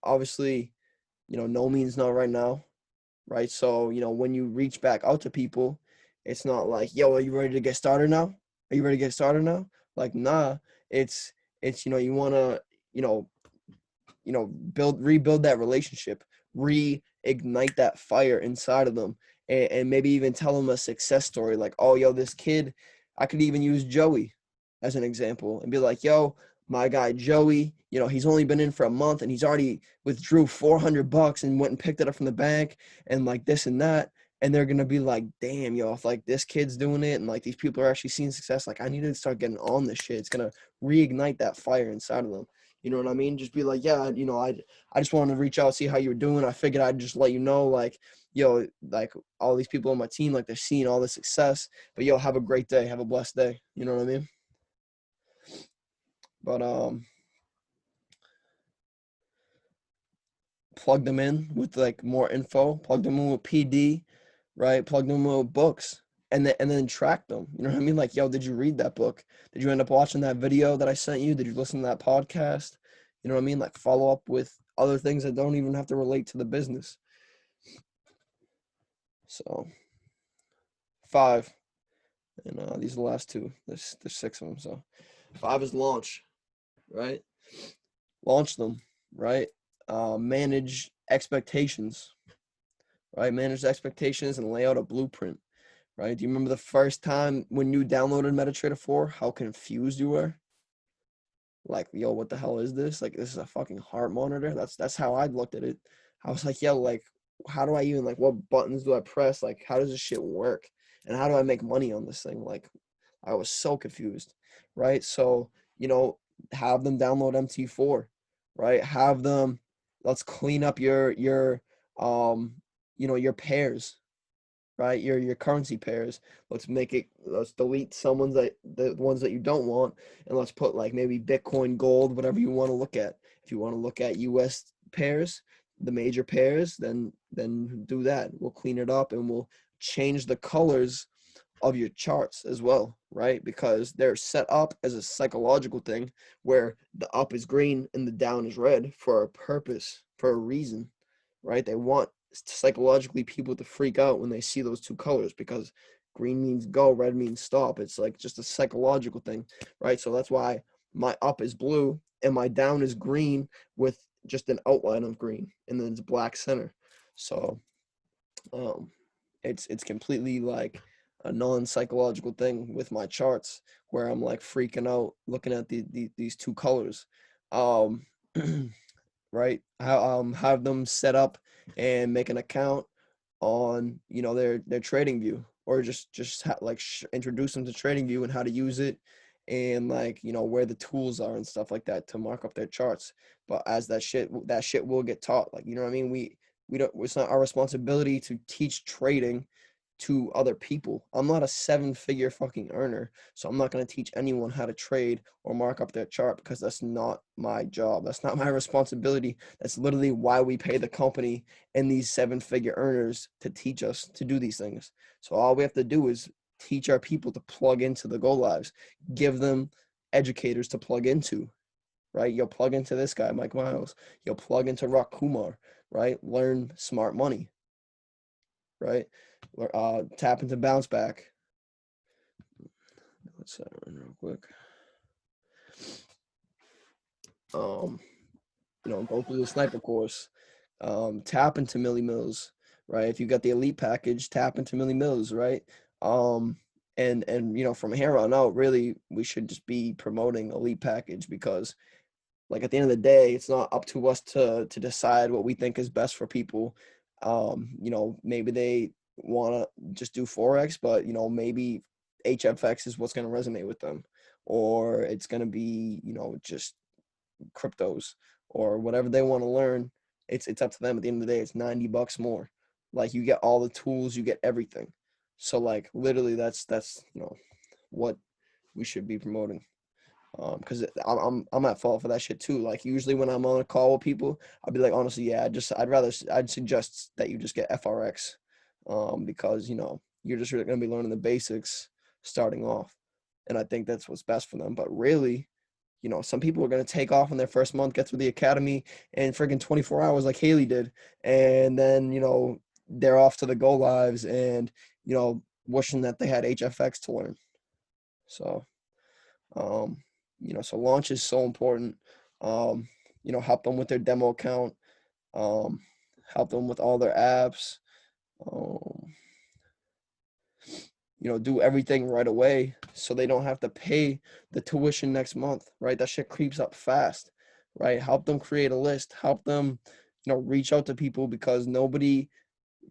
obviously, no means no right now, right? So, when you reach back out to people, it's not like, yo, are you ready to get started now? Are you ready to get started now? Like, nah, it's, you want to, you know, rebuild that relationship, reignite that fire inside of them, and maybe even tell them a success story. Like, oh, yo, this kid, I could even use Joey as an example and be like, yo, my guy Joey, he's only been in for a month and he's already withdrew $400 and went and picked it up from the bank and like this and that. And they're gonna be like, damn, yo, if like this kid's doing it and like these people are actually seeing success, like I need to start getting on this shit. It's gonna reignite that fire inside of them. You know what I mean? Just be like, yeah, I just wanted to reach out, see how you were doing. I figured I'd just let you know, like, yo, like all these people on my team, like they're seeing all the success. But yo, have a great day, have a blessed day. You know what I mean? But plug them in with like more info, plug them in with PD, right? Plug them in with books. And then track them. You know what I mean? Like, yo, did you read that book? Did you end up watching that video that I sent you? Did you listen to that podcast? You know what I mean? Like follow up with other things that don't even have to relate to the business. So 5, and these are the last 2. There's 6 of them. So 5 is launch, right? Launch them, right? Manage expectations, right? Manage expectations and lay out a blueprint, right? Do you remember the first time when you downloaded MetaTrader 4, how confused you were? Like, yo, what the hell is this? Like, this is a fucking heart monitor. That's how I looked at it. I was like, yo, like, how do I even, like, what buttons do I press? Like, how does this shit work? And how do I make money on this thing? Like, I was so confused, right? So, have them download MT4, right? Have them, let's clean up your pairs, right? Your currency pairs. Let's delete the ones that you don't want, and let's put like maybe Bitcoin, gold, whatever you want to look at. If you want to look at US pairs, the major pairs, then do that. We'll clean it up and we'll change the colors of your charts as well, right? Because they're set up as a psychological thing where the up is green and the down is red for a purpose, for a reason, right? They want psychologically people to freak out when they see those 2 colors because green means go, red means stop. It's like just a psychological thing, right? So that's why my up is blue and my down is green with just an outline of green, and then it's black center. So it's completely like a non-psychological thing with my charts where I'm like freaking out looking at these 2 colors. Um, right? Have them set up and make an account on their trading view, or just introduce them to trading view and how to use it, and like where the tools are and stuff like that to mark up their charts. But as that shit will get taught, like, you know what I mean? We don't, it's not our responsibility to teach trading to other people. I'm not a 7-figure fucking earner, so I'm not going to teach anyone how to trade or mark up their chart because that's not my job. That's not my responsibility. That's literally why we pay the company and these 7-figure earners to teach us to do these things. So all we have to do is teach our people to plug into the Go Lives, give them educators to plug into, right? You'll plug into this guy, Mike Miles. You'll plug into Rock Kumar, right? Learn smart money, right? Tap into bounce back. Let's run real quick. Go through the sniper course. Tap into Millie Mills, right? If you got the elite package, tap into Millie Mills, right? And from here on out, really, we should just be promoting elite package because, like, at the end of the day, it's not up to us to decide what we think is best for people. Maybe they want to just do Forex, but maybe HFX is what's going to resonate with them, or it's going to be, just cryptos or whatever they want to learn. It's up to them. At the end of the day, it's $90 more. Like, you get all the tools, you get everything. So like literally that's what we should be promoting. Because I'm at fault for that shit too. Like, usually when I'm on a call with people, I'd be like, honestly, yeah, I'd suggest that you just get FRX, because you're just really gonna be learning the basics starting off, and I think that's what's best for them. But really, some people are gonna take off in their first month, get through the academy in friggin' 24 hours like Haley did, and then they're off to the go lives and wishing that they had HFX to learn. So. So launch is so important. Help them with their demo account, help them with all their apps, do everything right away so they don't have to pay the tuition next month, right? That shit creeps up fast, right? Help them create a list, help them, reach out to people, because nobody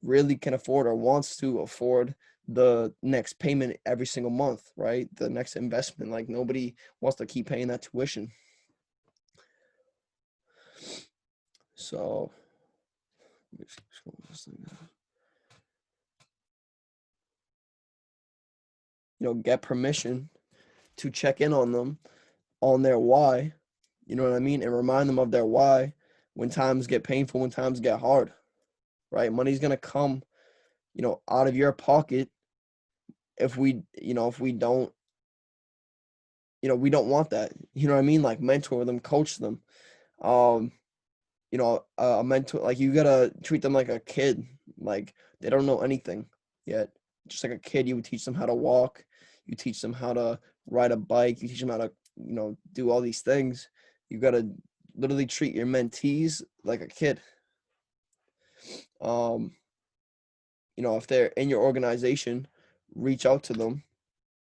really can afford or wants to afford the next payment every single month, right? The next investment. Like, nobody wants to keep paying that tuition. So get permission to check in on them on their why, you know what I mean, and remind them of their why when times get painful, when times get hard, right? Money's gonna come out of your pocket if we don't, we don't want that. You know what I mean? Like, mentor them, coach them. A mentor, like, you gotta treat them like a kid. Like, they don't know anything yet. Just like a kid, you would teach them how to walk, you teach them how to ride a bike, you teach them how to, do all these things. You gotta literally treat your mentees like a kid. If they're in your organization, reach out to them.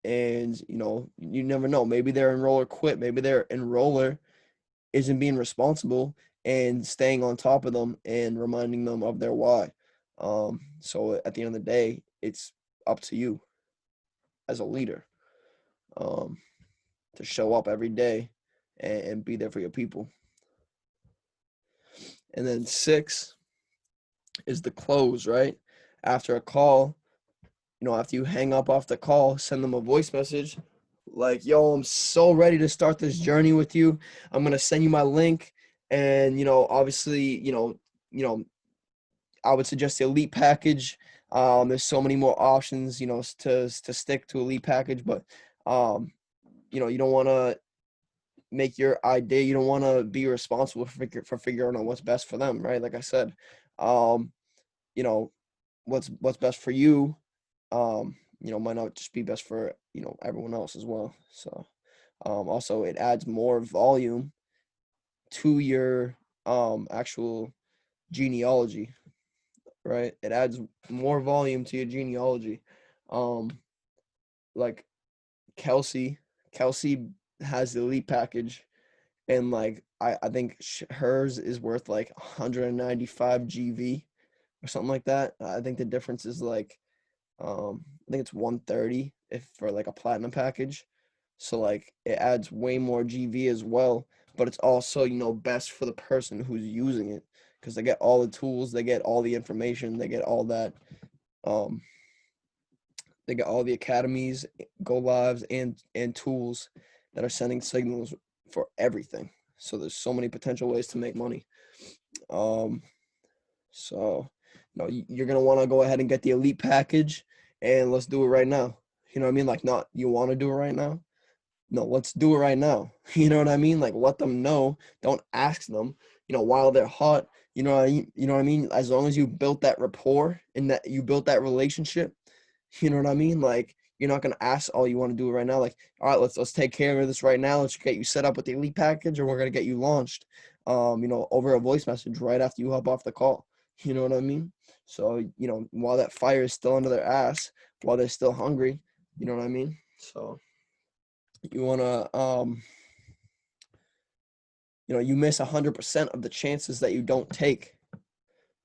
And you never know, maybe their enroller quit, maybe their enroller isn't being responsible and staying on top of them and reminding them of their why. So at the end of the day, it's up to you as a leader, to show up every day and be there for your people. And then 6 is the close, right? After a call, after you hang up off the call, send them a voice message like, yo, I'm so ready to start this journey with you. I'm going to send you my link. And, obviously, I would suggest the elite package. There's so many more options, to stick to elite package, but, you don't want to make your idea. You don't want to be responsible for figuring out what's best for them, right? Like I said, what's best for you, might not just be best for, everyone else as well. So, also it adds more volume to your, actual genealogy, right? It adds more volume to your genealogy. Like Kelsey has the elite package, and like, I think hers is worth like 195 GV or something like that. I think the difference is like, I think it's 130 if for like a platinum package. So like, it adds way more GV as well, but it's also, best for the person who's using it, because they get all the tools, they get all the information, they get all that, they get all the academies, go lives, and tools that are sending signals for everything. So there's so many potential ways to make money. So you're gonna want to go ahead and get the elite package, and let's do it right now. You know what I mean? Like, not you want to do it right now. No, let's do it right now. You know what I mean? Like, let them know. Don't ask them, while they're hot. You know what I mean? As long as you built that rapport and that you built that relationship, you know what I mean? Like, you're not gonna ask all you want to do right now. Like, all right, let's take care of this right now. Let's get you set up with the elite package, or we're gonna get you launched, over a voice message right after you hop off the call. You know what I mean? So, while that fire is still under their ass, while they're still hungry, you know what I mean? So you wanna, you miss 100% of the chances that you don't take,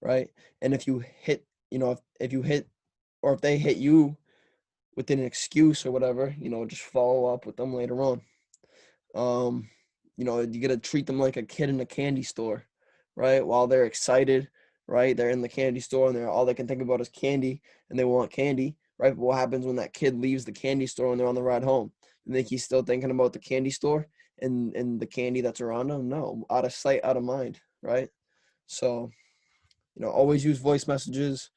right? And if you hit, if you hit, or if they hit you with an excuse or whatever, just follow up with them later on. You know, you gotta treat them like a kid in a candy store, right? While they're excited, right? They're in the candy store and they're all they can think about is candy and they want candy, right? But what happens when that kid leaves the candy store and they're on the ride home? You think he's still thinking about the candy store and the candy that's around him? No, out of sight, out of mind, right? So, you know, always use voice messages.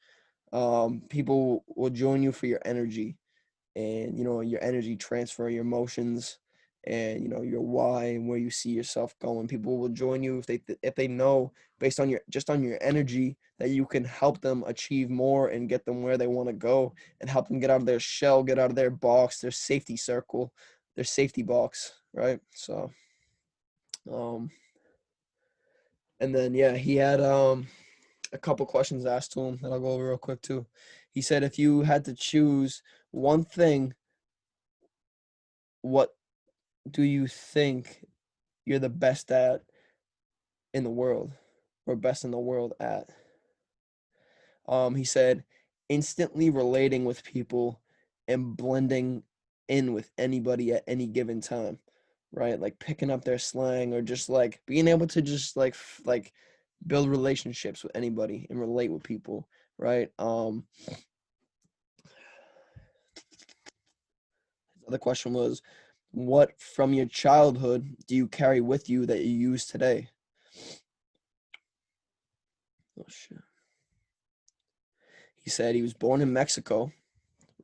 People will join you for your energy and, you know, your energy transfer, your emotions, and, you know, your why and where you see yourself going. People will join you if they know based on your just on your energy that you can help them achieve more and get them where they want to go and help them get out of their shell, get out of their box, their safety circle, their safety box, right? So, um, and then yeah, he had a couple questions asked to him that I'll go over real quick too. He said, if you had to choose one thing, what do you think you're the best at in the world or best in the world at? He said, instantly relating with people and blending in with anybody at any given time, right? Like picking up their slang or just like being able to just like build relationships with anybody and relate with people, right? The question was, what from your childhood do you carry with you that you use today? Oh shit. He said he was born in Mexico,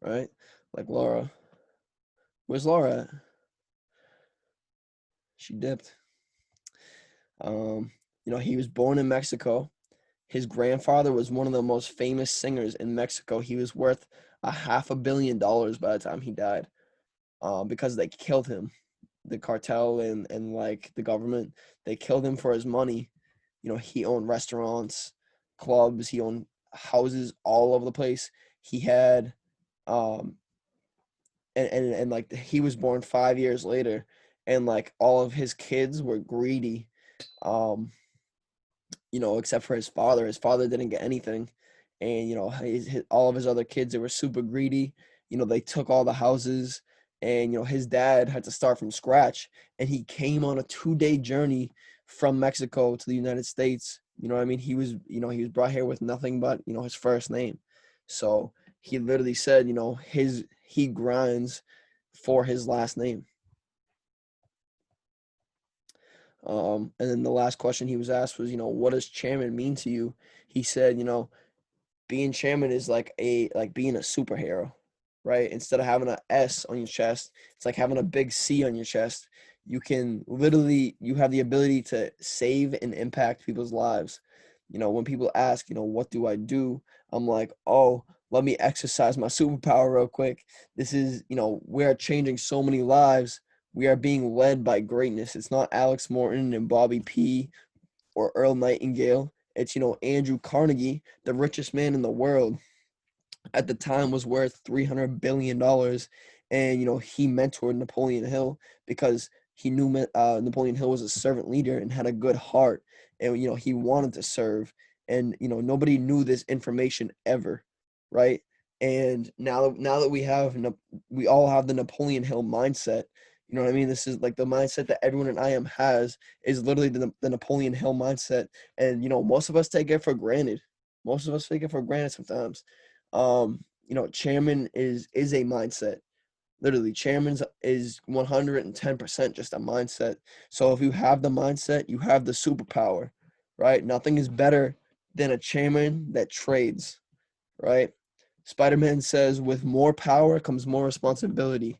right? Like Laura. Where's Laura at? She dipped. You know, he was born in Mexico. His grandfather was one of the most famous singers in Mexico. He was worth $500 million by the time he died, because they killed him. The cartel and like the government, they killed him for his money. You know, he owned restaurants, clubs, he owned houses all over the place. He had um and like he was born 5 years later and like all of his kids were greedy. Um, you know, except for his father. His father didn't get anything. And, you know, all of his other kids, they were super greedy. You know, they took all the houses and, you know, his dad had to start from scratch. And he came on a 2-day journey from Mexico to the United States. You know what I mean? He was brought here with nothing but, you know, his first name. So he literally said, you know, he grinds for his last name. And then the last question he was asked was, you know, what does chairman mean to you? He said, you know, being chairman is like being a superhero, right? Instead of having a S on your chest, it's like having a big C on your chest. You have the ability to save and impact people's lives. You know, when people ask, you know, what do I do? I'm like, oh, let me exercise my superpower real quick. This is, you know, we're changing so many lives. We are being led by greatness. It's not Alex Morton and Bobby P or Earl Nightingale. It's, you know, Andrew Carnegie, the richest man in the world at the time, was worth $300 billion. And, you know, he mentored Napoleon Hill because he knew Napoleon Hill was a servant leader and had a good heart. And, you know, he wanted to serve. And, you know, nobody knew this information ever, right? And now that we all have the Napoleon Hill mindset. You know what I mean? This is like the mindset that everyone in IM has is literally the Napoleon Hill mindset. And, you know, most of us take it for granted. Most of us take it for granted sometimes. You know, chairman is a mindset. Literally, chairman's is 110% just a mindset. So if you have the mindset, you have the superpower, right? Nothing is better than a chairman that trades, right? Spider-Man says, with more power comes more responsibility.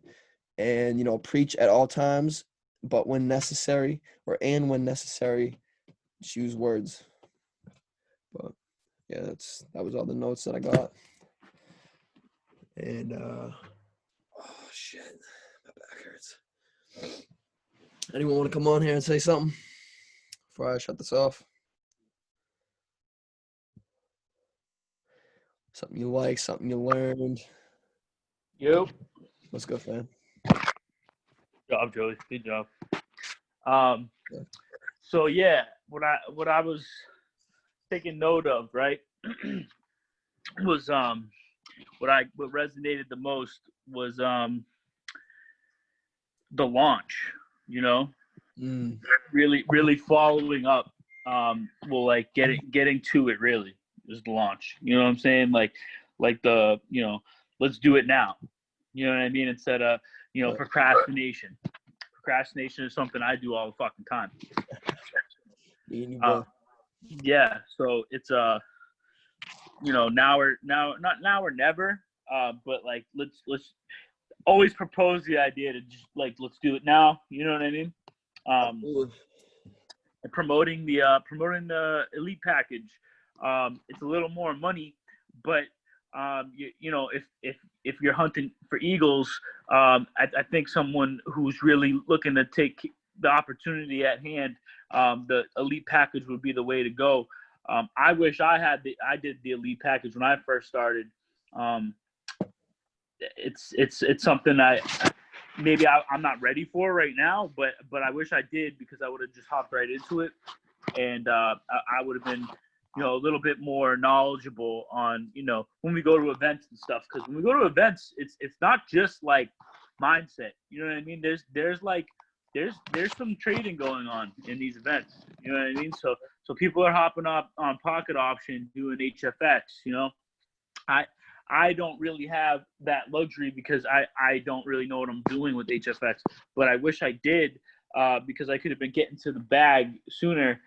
And, you know, preach at all times, but when necessary, when necessary, choose words. But yeah, that was all the notes that I got. And oh shit, my back hurts. Anyone want to come on here and say something before I shut this off? Something you like, something you learned. Yep. Let's go, fam. Good job, Joey. Good job. Yeah. So yeah, what I was taking note of, right, was what resonated the most was the launch, you know, Mm. really following up. Well, like getting to it really is the launch. You know what I'm saying? Like the, you know, let's do it now. You know what I mean? Instead of, you know, procrastination. Procrastination is something I do all the fucking time. Me and you both. Yeah. So it's you know, now or never. But like let's always propose the idea to just like let's do it now. You know what I mean? Absolutely. And promoting the elite package. It's a little more money, but you know, if you're hunting for eagles, I think someone who's really looking to take the opportunity at hand, the elite package would be the way to go. I wish I did the elite package when I first started. It's something I'm not ready for right now, but I wish I did, because I would have just hopped right into it, and I would have been, you know, a little bit more knowledgeable on, you know, when we go to events and stuff. Because when we go to events, it's not just like mindset. You know what I mean? There's some trading going on in these events. You know what I mean? So people are hopping up on pocket option doing HFX. You know, I don't really have that luxury because I don't really know what I'm doing with HFX, but I wish I did, because I could have been getting to the bag sooner.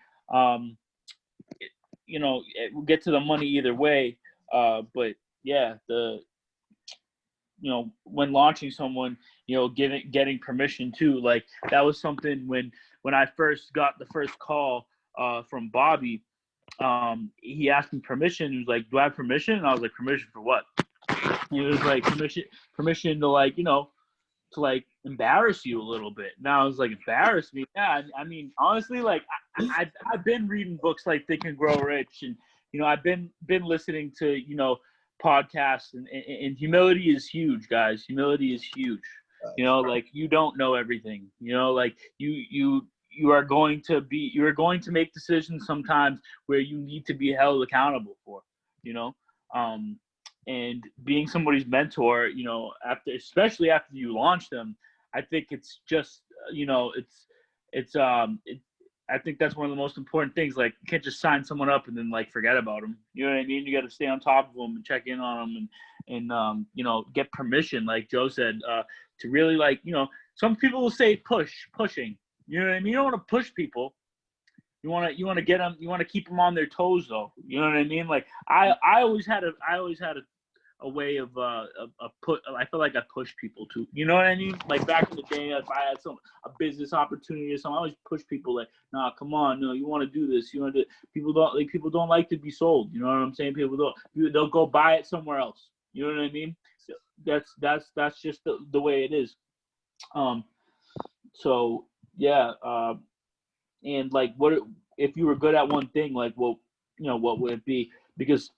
You know, we'll get to the money either way. But yeah, you know, when launching someone, you know, getting permission too, like that was something when I first got the first call from Bobby. He asked me permission. He was like, "Do I have permission?" And I was like, "Permission for what?" He was like, permission to, like, you know, to like embarrass you a little bit. Now I was like, embarrass me? Yeah, I mean, honestly, like I've been reading books like Think and Grow Rich, and you know, I've been listening to, you know, podcasts, and humility is huge, guys. Humility is huge. You know, like you don't know everything. You know, like you're going to make decisions sometimes where you need to be held accountable for. You know, and being somebody's mentor, you know, especially after you launch them, I think it's just, you know, I think that's one of the most important things. Like, you can't just sign someone up and then like forget about them. You know what I mean? You got to stay on top of them and check in on them, and you know, get permission, like Joe said, to really, like, you know, some people will say pushing. You know what I mean? You don't want to push people. You want to get them. You want to keep them on their toes, though. You know what I mean? Like I always had a way of I feel like I push people too. You know what I mean? Like back in the day, if I had a business opportunity or something, I always push people like, nah, come on, no, you want to do this. You want to. People don't like to be sold. You know what I'm saying? They'll go buy it somewhere else. You know what I mean? That's just the way it is. So yeah. And like, what if you were good at one thing? Like, well, you know, what would it be? Because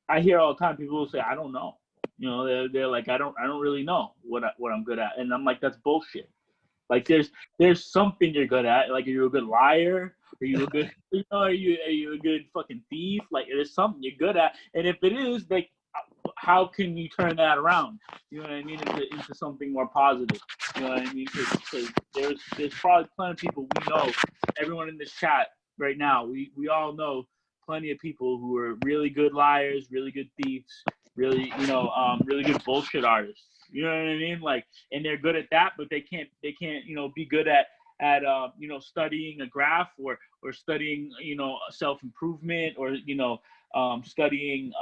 I hear all the time, people will say, I don't know. You know, they're like, I don't really know what I'm good at, and I'm like, that's bullshit. Like, there's something you're good at. Like, are you a good liar? Are you a good, you know, are you a good fucking thief? Like, there's something you're good at, and if it is, like, how can you turn that around? You know what I mean? Into something more positive. You know what I mean? Because there's probably plenty of people we know. Everyone in this chat right now, we all know plenty of people who are really good liars, really good thieves, really, you know, really good bullshit artists. You know what I mean? Like, and they're good at that, but they can't, you know, be good at you know, studying a graph or studying, you know, self-improvement, or, you know, studying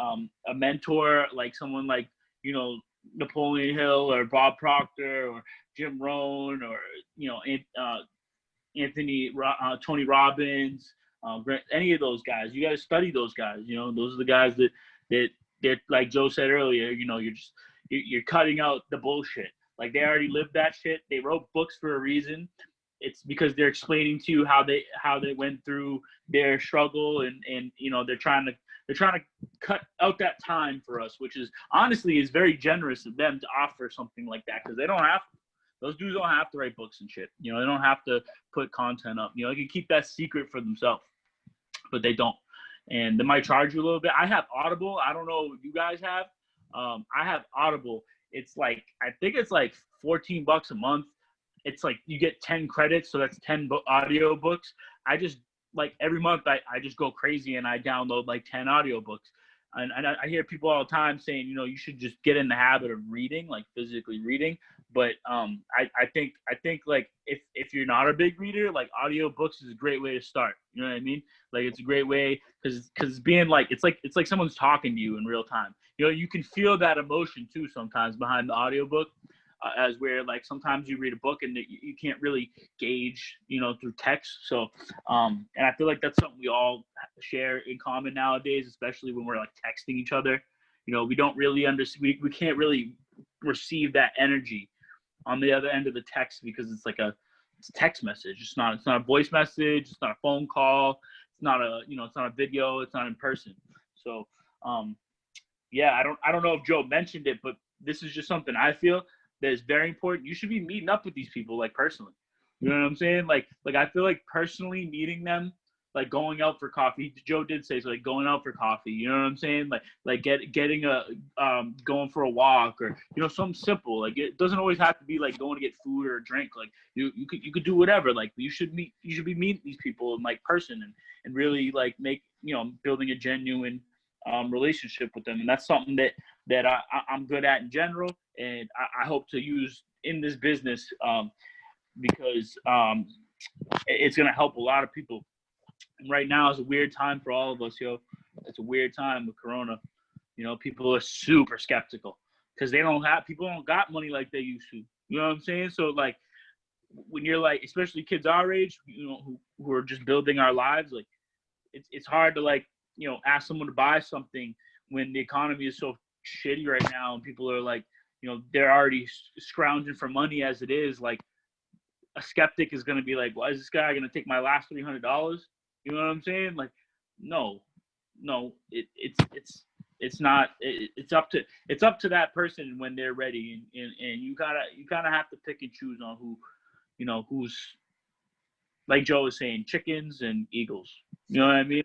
a mentor, like someone like, you know, Napoleon Hill or Bob Proctor or Jim Rohn, or, you know, Tony Robbins, any of those guys. You got to study those guys. You know, those are the guys that like Joe said earlier, you know, you're cutting out the bullshit. Like, they already lived that shit. They wrote books for a reason. It's because they're explaining to you how they went through their struggle, and you know, they're trying to cut out that time for us, which is honestly is very generous of them to offer something like that, because they don't have to. Those dudes don't have to write books and shit. You know, they don't have to put content up. You know, they can keep that secret for themselves, but they don't. And they might charge you a little bit. I have Audible. I don't know what you guys have. I have Audible. It's like, I think it's like $14 a month. it's like you get 10 credits, so that's 10 audio books. I just like every month I just go crazy and I download like 10 audiobooks. And I hear people all the time saying, you know, you should just get in the habit of reading, like physically reading. But I think like if you're not a big reader, like audiobooks is a great way to start. You know what I mean? Like it's a great way because being like it's like someone's talking to you in real time. You know, you can feel that emotion too sometimes behind the audiobook. As where like sometimes you read a book and you can't really gauge, you know, through text. So, and I feel like that's something we all share in common nowadays, especially when we're like texting each other. You know, we don't really understand, we can't really receive that energy on the other end of the text because it's a text message. It's not a voice message. It's not a phone call. It's not it's not a video. It's not in person. So, yeah, I don't know if Joe mentioned it, but this is just something I feel that is very important. You should be meeting up with these people, like personally. You know what I'm saying? Like I feel like personally meeting them, like going out for coffee. Joe did say so, like going out for coffee. You know what I'm saying? Like getting going for a walk or something simple. Like it doesn't always have to be like going to get food or a drink. Like you could do whatever. Like you should be meeting these people in like person and really like make building a genuine relationship with them. And that's something that I'm good at in general, and I hope to use in this business because it's going to help a lot of people. And right now is a weird time for all of us, yo. It's a weird time with Corona. People are super skeptical because people don't got money like they used to. You know what I'm saying? So like when you're like, especially kids our age, who are just building our lives, like it's hard to like, ask someone to buy something when the economy is so shitty right now and people are like, they're already scrounging for money as it is. Like a skeptic is going to be like, why is this guy going to take my last $300? You know what I'm saying? Like, no, it's not. It's up to that person when they're ready, and you gotta have to pick and choose on who's like Joe was saying, chickens and eagles. You know what I mean?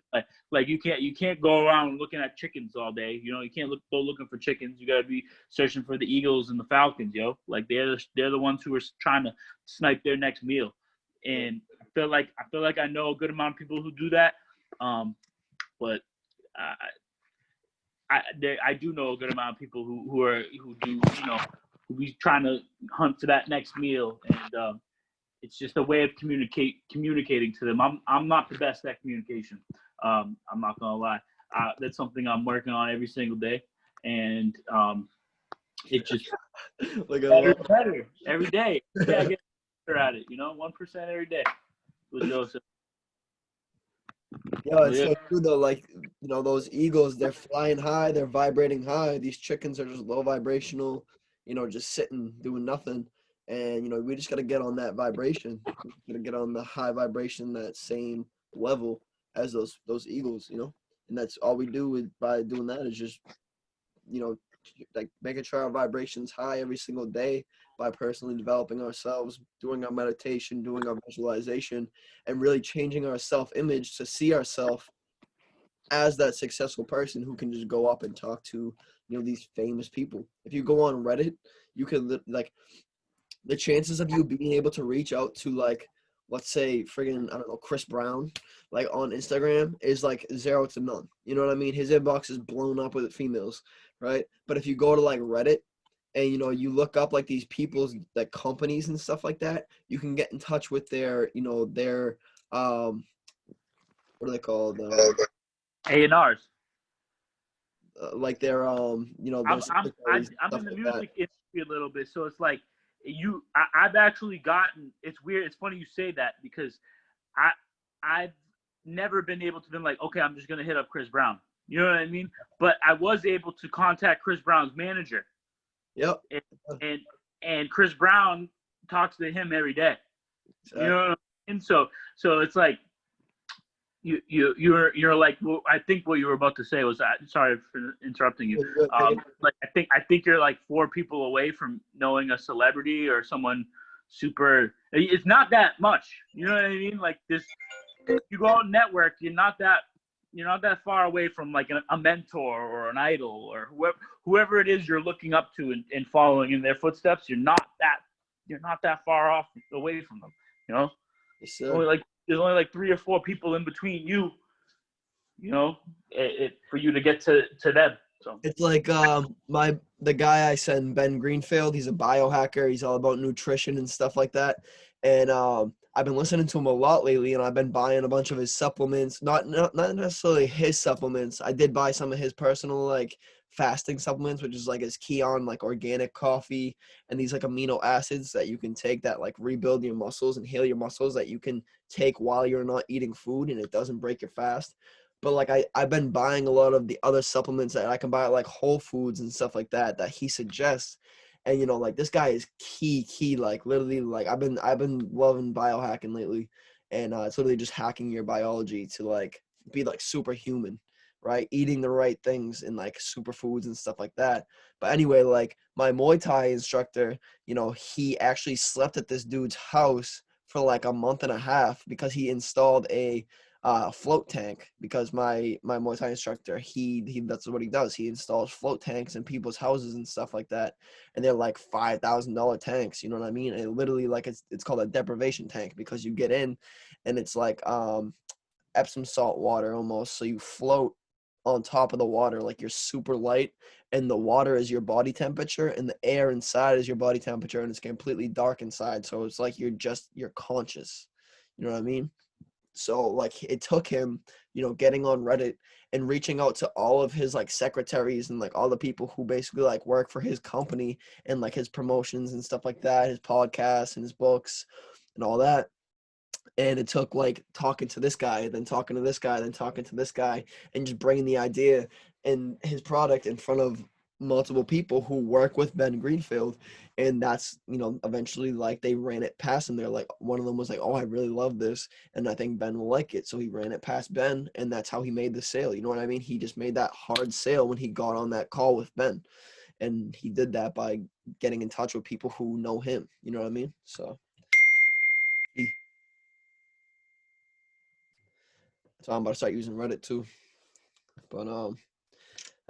Like you can't go around looking at chickens all day. You can't go looking for chickens. You gotta be searching for the eagles and the falcons, yo. Like they're the ones who are trying to snipe their next meal. And I feel like I know a good amount of people who do that. But I do know a good amount of people who be trying to hunt for that next meal, and it's just a way of communicating to them. I'm not the best at communication. I'm not gonna lie. That's something I'm working on every single day, and it just better every day. Yeah, I get better at it. 1% every day. Yeah, it's so true though. Like, those eagles, they're flying high, they're vibrating high. These chickens are just low vibrational, just sitting, doing nothing. And, we just got to get on that vibration. We got to get on the high vibration, that same level as those eagles, and that's all we do by doing that is just, like making sure our vibration's high every single day by personally developing ourselves, doing our meditation, doing our visualization, and really changing our self-image to see ourselves as that successful person who can just go up and talk to, these famous people. If you go on Reddit, you can like the chances of you being able to reach out to like, let's say friggin', I don't know, Chris Brown, like on Instagram is like 0 to none. You know what I mean? His inbox is blown up with females, right? But if you go to like Reddit and, you look up like these people's like companies and stuff like that, you can get in touch with their, their, what are they called? A&Rs. Like their, I'm in the music industry a little bit, so it's like I've actually gotten. It's weird. It's funny you say that because I've never been able to be like, okay, I'm just gonna hit up Chris Brown. You know what I mean? But I was able to contact Chris Brown's manager. Yep. And Chris Brown talks to him every day. Exactly. You know what I mean? So it's like. You're like, well, I think what you were about to say was that. Sorry for interrupting you. Like I think you're like 4 people away from knowing a celebrity or someone super. It's not that much. You know what I mean? Like this, you go out and network. You're not that far away from like a mentor or an idol or whoever it is you're looking up to and following in their footsteps. You're not that you're not that far off away from them. You know, Yes, sir. there's only like 3 or 4 people in between you. You know, for you to get to them. So It's like the guy I send, Ben Greenfield, he's a biohacker. He's all about nutrition and stuff like that. And I've been listening to him a lot lately, and I've been buying a bunch of his supplements. Not necessarily his supplements. I did buy some of his personal like fasting supplements, which is like his Keon like organic coffee and these like amino acids that you can take that like rebuild your muscles and heal your muscles that you can take while you're not eating food and it doesn't break your fast. But like I've been buying a lot of the other supplements that I can buy at like Whole Foods and stuff like that he suggests. And you know, like this guy is key, like literally like I've been loving biohacking lately. And it's literally just hacking your biology to like be like superhuman, right? Eating the right things and like superfoods and stuff like that. But anyway, like my Muay Thai instructor, you know, he actually slept at this dude's house for like a month and a half because he installed a float tank, because my Muay Thai instructor, he that's what he does. He installs float tanks in people's houses and stuff like that, and they're like $5,000 tanks. You know what I mean? And it literally like it's called a deprivation tank because you get in, and it's like Epsom salt water almost. So you float on top of the water like you're super light, and the water is your body temperature, and the air inside is your body temperature, and it's completely dark inside. So it's like you're conscious. You know what I mean? So like it took him, you know, getting on Reddit and reaching out to all of his like secretaries and like all the people who basically like work for his company and like his promotions and stuff like that, his podcasts and his books and all that. And it took like talking to this guy, then talking to this guy, then talking to this guy, and just bringing the idea and his product in front of multiple people who work with Ben Greenfield. And that's, you know, eventually like they ran it past him. They're like, one of them was like, oh, I really love this, and I think Ben will like it. So he ran it past Ben, and that's how he made the sale. You know what I mean? He just made that hard sale when he got on that call with Ben. And he did that by getting in touch with people who know him. You know what I mean? So I'm about to start using Reddit too. But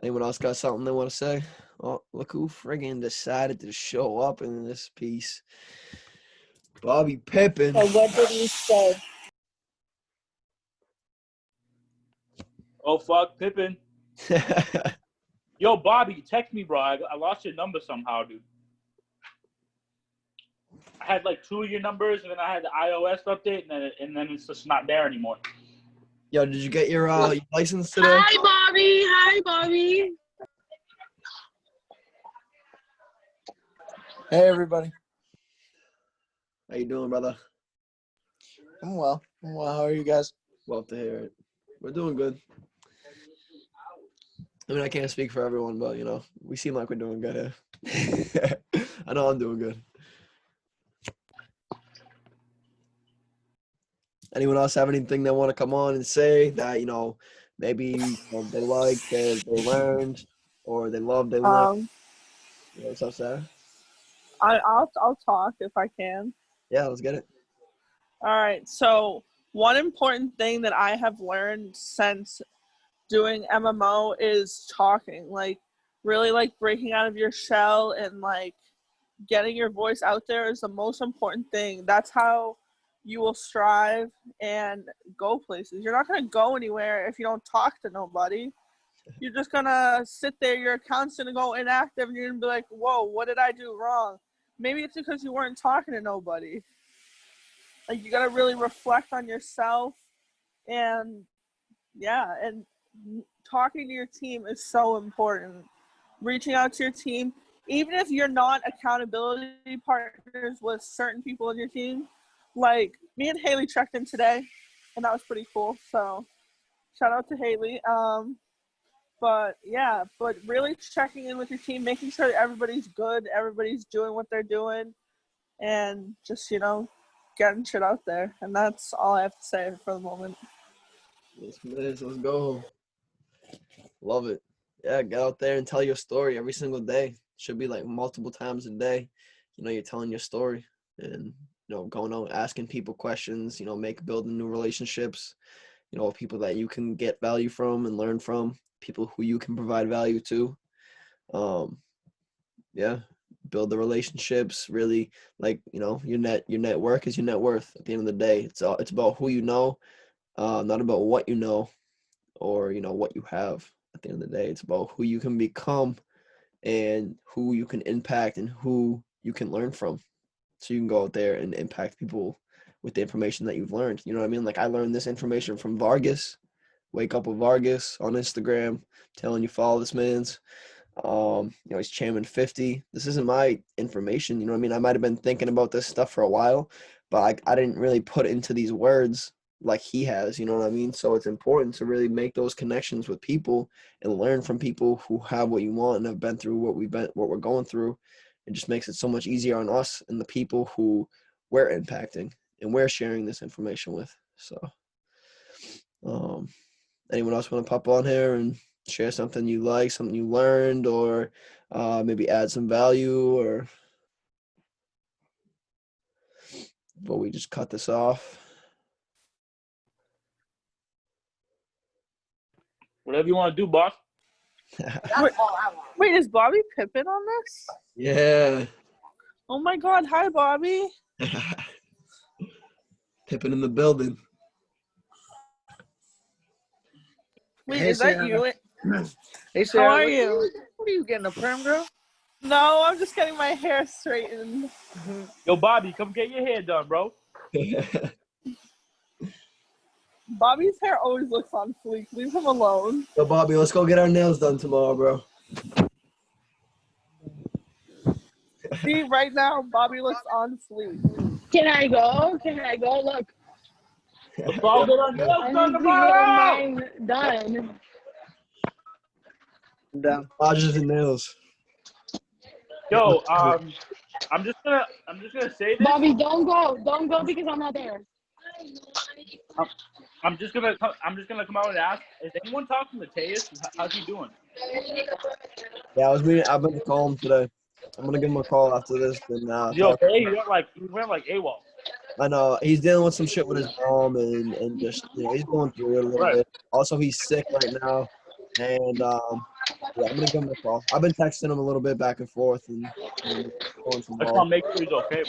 anyone else got something they want to say? Oh, look who friggin' decided to show up in this piece. Bobby Pippin. So what did he say? oh fuck, Pippin. Yo, Bobby, text me, bro. I lost your number somehow, dude. I had like 2 of your numbers, and then I had the iOS update, and then it's just not there anymore. Yo, did you get your license today? Hi, Bobby. Hi, Bobby. Hey, everybody. How you doing, brother? I'm well. How are you guys? Love to hear it. We're doing good. I mean, I can't speak for everyone, but, you know, we seem like we're doing good here. I know I'm doing good. Anyone else have anything they want to come on and say that, you know, maybe they like, they learned, or they love, they learned? What's up, Sarah? I'll talk if I can. Yeah, let's get it. All right. So one important thing that I have learned since doing MMO is talking, like really like breaking out of your shell and like getting your voice out there is the most important thing. That's how you will strive and go places. You're not going to go anywhere if you don't talk to nobody. You're just going to sit there, your account's going to go inactive, and you're going to be like, whoa, what did I do wrong? Maybe it's because you weren't talking to nobody. Like, you got to really reflect on yourself, and yeah, and talking to your team is so important. Reaching out to your team, even if you're not accountability partners with certain people in your team. Like, me and Haley checked in today, and that was pretty cool. So, shout out to Haley. But really checking in with your team, making sure that everybody's good, everybody's doing what they're doing, and just, you know, getting shit out there. And that's all I have to say for the moment. Let's go. Love it. Yeah, get out there and tell your story every single day. Should be like multiple times a day. You know, you're telling your story and, you know, going out asking people questions, you know, building new relationships, you know, people that you can get value from and learn from, people who you can provide value to. Yeah, build the relationships. Really, like, your net worth is your net worth. At the end of the day, it's about who you know, not about what you know or what you have. At the end of the day, it's about who you can become and who you can impact and who you can learn from. So you can go out there and impact people with the information that you've learned. You know what I mean? Like, I learned this information from Vargas. Wake Up with Vargas on Instagram, telling you follow this man's. He's chairman 50. This isn't my information. You know what I mean? I might have been thinking about this stuff for a while, but I didn't really put it into these words like he has. You know what I mean? So it's important to really make those connections with people and learn from people who have what you want and have been through what we're going through. It just makes it so much easier on us and the people who we're impacting and we're sharing this information with. So, anyone else want to pop on here and share something you like, something you learned, or maybe add some value, or before we just cut this off? Whatever you want to do, boss. Wait, is Bobby Pippin on this? Yeah. Oh my God! Hi, Bobby. Pippin in the building. Wait, Hey, is that Sarah. you? Hey, Sarah. How are you? What are you getting, a perm, girl? No, I'm just getting my hair straightened. Yo, Bobby, come get your hair done, bro. Bobby's hair always looks on fleek. Leave him alone. So, Bobby, let's go get our nails done tomorrow, bro. See, right now, Bobby looks on fleek. Can I go? Look, Let's all get our nails I done need to tomorrow. get mine done. I'm down. Lodges and nails. Yo, I'm just gonna say this. Bobby, don't go because I'm not there. I'm just gonna come out and ask. Is anyone talking to Mateus? How's he doing? Yeah, I've been to call him today. I'm gonna give him a call after this. And Yo, okay? He went like AWOL. I know he's dealing with some shit with his mom and just he's going through it a little bit. Also, he's sick right now, and yeah, I'm gonna give him a call. I've been texting him a little bit back and forth and going some I just balls. want to make sure he's okay.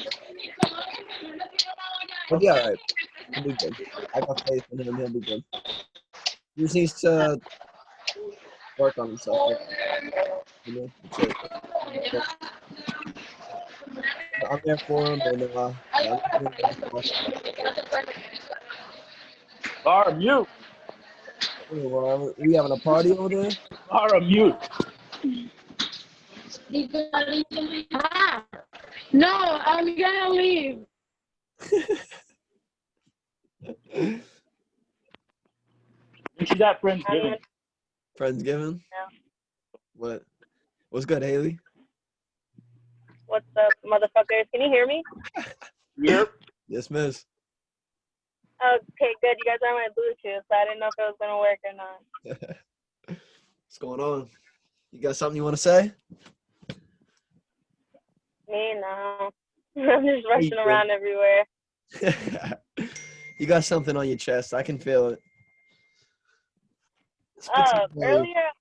But yeah, all right. He'll be good. I got faith in him. He'll be good. He just needs to work on himself. That's it. I'm there for him, and Lara, mute. we having a party over there? Lara, mute. Ah, no, I'm gonna leave. And she's at Friendsgiving. Friendsgiving? Yeah. What's good, Haley? What's up, motherfuckers? Can you hear me? Yep. Yes, miss. Okay, good. You guys are on my Bluetooth, so I didn't know if it was gonna work or not. What's going on? You got something you want to say? Me, no. I'm just rushing good. around everywhere. You got something on your chest. I can feel it. Spit some fire. Earlier,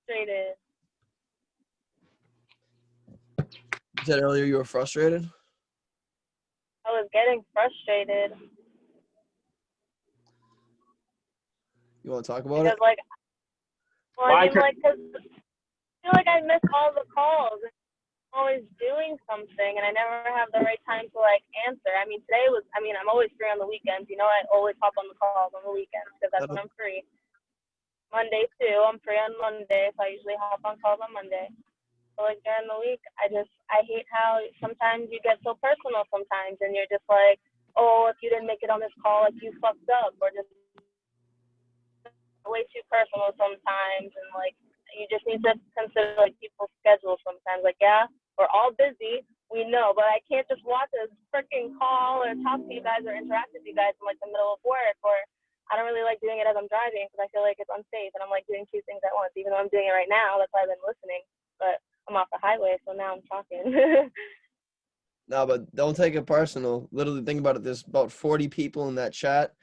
frustrated. You said earlier you were frustrated? I was getting frustrated You want to talk about it? because, like, Why? cause I feel like I miss all the calls. I'm always doing something, and I never have the right time to, like, answer. I mean, I'm always free on the weekends. You know, I always hop on the calls on the weekends because that's when I'm free. Monday, too. I'm free on Monday, so I usually hop on calls on Monday. But, like, during the week, I hate how sometimes you get so personal sometimes, and you're just like, oh, if you didn't make it on this call, like, you fucked up, or just way too personal sometimes, and, like, you just need to consider, like, people's schedules sometimes. Like, yeah, we're all busy, we know, but I can't just watch a freaking call or talk to you guys or interact with you guys in, like, the middle of work, or I don't really like doing it as I'm driving because I feel like it's unsafe, and I'm, like, doing two things at once, even though I'm doing it right now. That's why I've been listening, but I'm off the highway, so now I'm talking. No, but don't take it personal. Literally, think about it. There's about 40 people in that chat,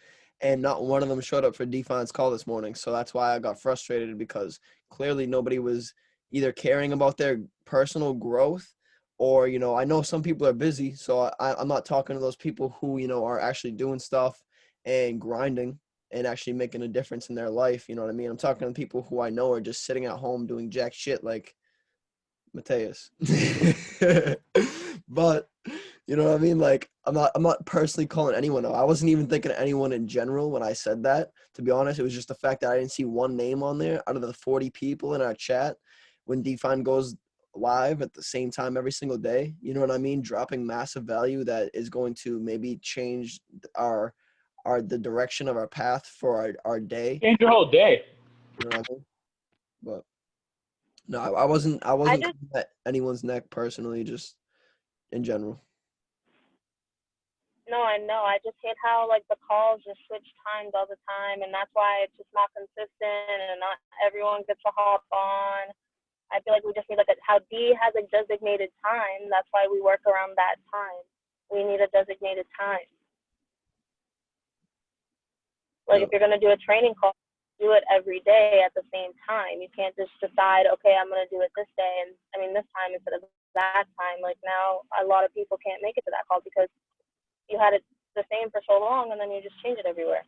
and not one of them showed up for Defiant's call this morning. So that's why I got frustrated, because clearly nobody was either caring about their personal growth or, you know, I know some people are busy, so I'm not talking to those people who, you know, are actually doing stuff and grinding and actually making a difference in their life. You know what I mean? I'm talking to people who I know are just sitting at home doing jack shit like Mateus. But you know what I mean? Like I'm not personally calling anyone out. I wasn't even thinking of anyone in general when I said that. To be honest, it was just the fact that I didn't see one name on there out of the 40 people in our chat when Define goes live at the same time every single day. You know what I mean? Dropping massive value that is going to maybe change the direction of our path for our day. Change your whole day. You know what I mean? But no, I wasn't just coming at anyone's neck personally, just in general. No, I know. I just hate how like the calls just switch times all the time, and that's why it's just not consistent, and not everyone gets to hop on. I feel like we just need like how D has a designated time. That's why we work around that time. We need a designated time. Like if you're gonna do a training call, do it every day at the same time. You can't just decide, okay, I'm gonna do it this day, and I mean this time instead of that time. Like now, a lot of people can't make it to that call because you had it the same for so long, and then you just change it everywhere.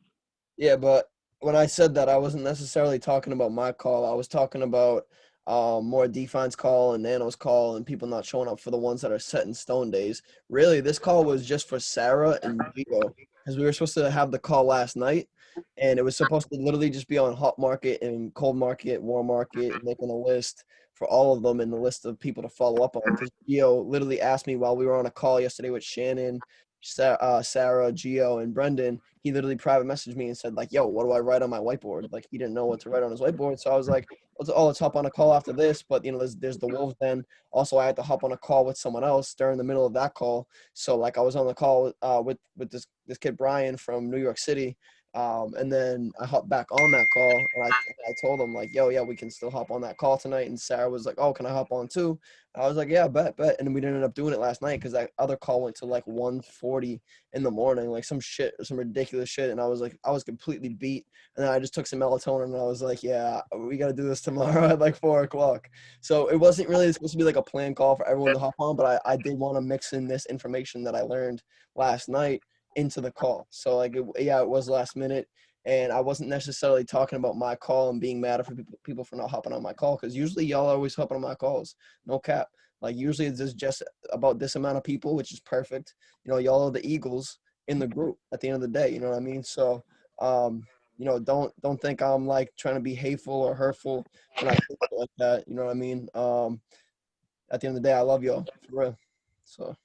Yeah, but when I said that, I wasn't necessarily talking about my call. I was talking about more Define's call and Nano's call and people not showing up for the ones that are set in stone days. Really, this call was just for Sarah and Gio because we were supposed to have the call last night, and it was supposed to literally just be on Hot Market and Cold Market, Warm Market, making a list for all of them and the list of people to follow up on. Because Gio literally asked me while we were on a call yesterday with Shannon, Sarah, Gio, and Brendan. He literally private messaged me and said like, "Yo, what do I write on my whiteboard?" Like he didn't know what to write on his whiteboard, so I was like, let's hop on a call after this." But you know, there's the Wolves Den. Also, I had to hop on a call with someone else during the middle of that call. So like I was on the call with this kid Brian from New York City. And then I hopped back on that call and I told him like, "Yo, yeah, we can still hop on that call tonight." And Sarah was like, "Oh, can I hop on too?" And I was like, "Yeah, bet." And then we ended up doing it last night because that other call went to like 1:40 in the morning, like some ridiculous shit. And I was like, I was completely beat. And then I just took some melatonin and I was like, "Yeah, we got to do this tomorrow at like 4:00." So it wasn't really supposed to be like a planned call for everyone to hop on, but I did want to mix in this information that I learned last night into the call. So like, it was last minute, and I wasn't necessarily talking about my call and being mad at people for not hopping on my call, because usually y'all are always hopping on my calls. No cap. Like usually it's just about this amount of people, which is perfect. You know, y'all are the Eagles in the group at the end of the day. You know what I mean? So, you know, don't think I'm like trying to be hateful or hurtful when I think like that. You know what I mean? At the end of the day, I love y'all for real. So.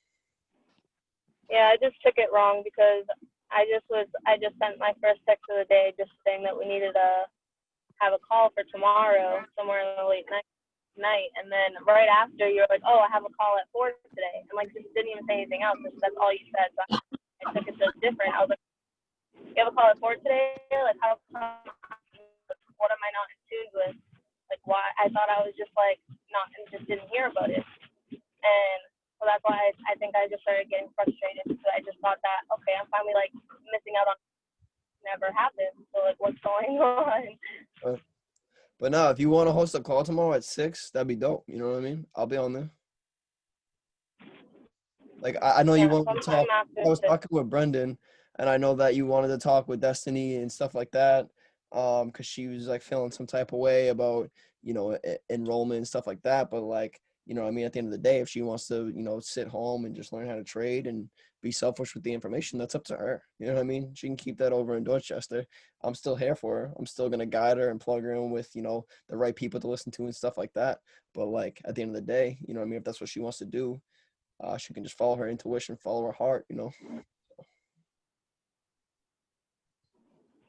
Yeah, I just took it wrong because I just sent my first text of the day just saying that we needed to have a call for tomorrow somewhere in the late night, and then right after you're like, "Oh, I have a call at 4 today," and like just didn't even say anything else. That's all you said. So I took it so different. I was like, "You have a call at 4 today? Like how come? What am I not in tune with? Like why? I thought I was just like not and just didn't hear about it." And so that's why I think I just started getting frustrated because I just thought that, okay, I'm finally like missing out on never happened. So like what's going on? But no, if you want to host a call tomorrow at 6, that'd be dope. You know what I mean? I'll be on there. Like I know you Yeah, wanted to sometime talk. after I was 6. talking with Brendan, and I know that you wanted to talk with Destiny and stuff like that. Because she was like feeling some type of way about, you know, enrollment and stuff like that. But like, you know what I mean, at the end of the day, if she wants to, you know, sit home and just learn how to trade and be selfish with the information, that's up to her. You know what I mean? She can keep that over in Dorchester. I'm still here for her. I'm still gonna guide her and plug her in with, you know, the right people to listen to and stuff like that. But like at the end of the day, you know what I mean, if that's what she wants to do, she can just follow her intuition, follow her heart, you know.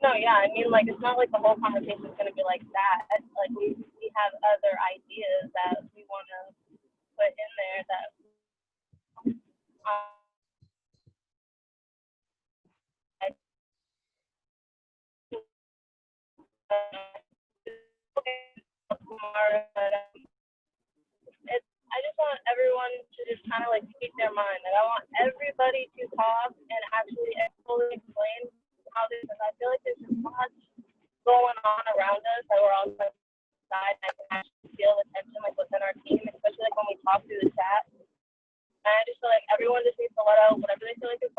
No, yeah, I mean like it's not like the whole conversation is gonna be like that. Like we have other ideas that we wanna put in there that I, tomorrow, but I just want everyone to just kind of like speak their mind. Like I want everybody to talk and actually fully explain how this is. I feel like there's so much going on around us that we're on the side. And I can actually feel the tension like within our team, especially like when we talk through the chat.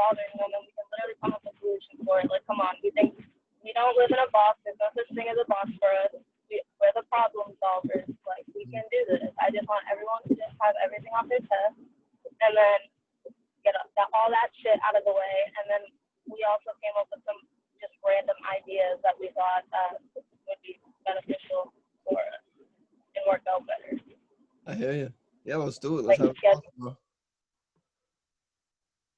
bothering them, and we can literally come up with solutions for it. Like, come on, we don't live in a box. There's no such thing as a box for us. We're the problem solvers. Like, we can do this. I just want everyone to just have everything off their chest, and then get all that shit out of the way. And then we also came up with some just random ideas that we thought would be beneficial for us and work out better. I hear you. Yeah, let's do it. Let's Like, have it, bro.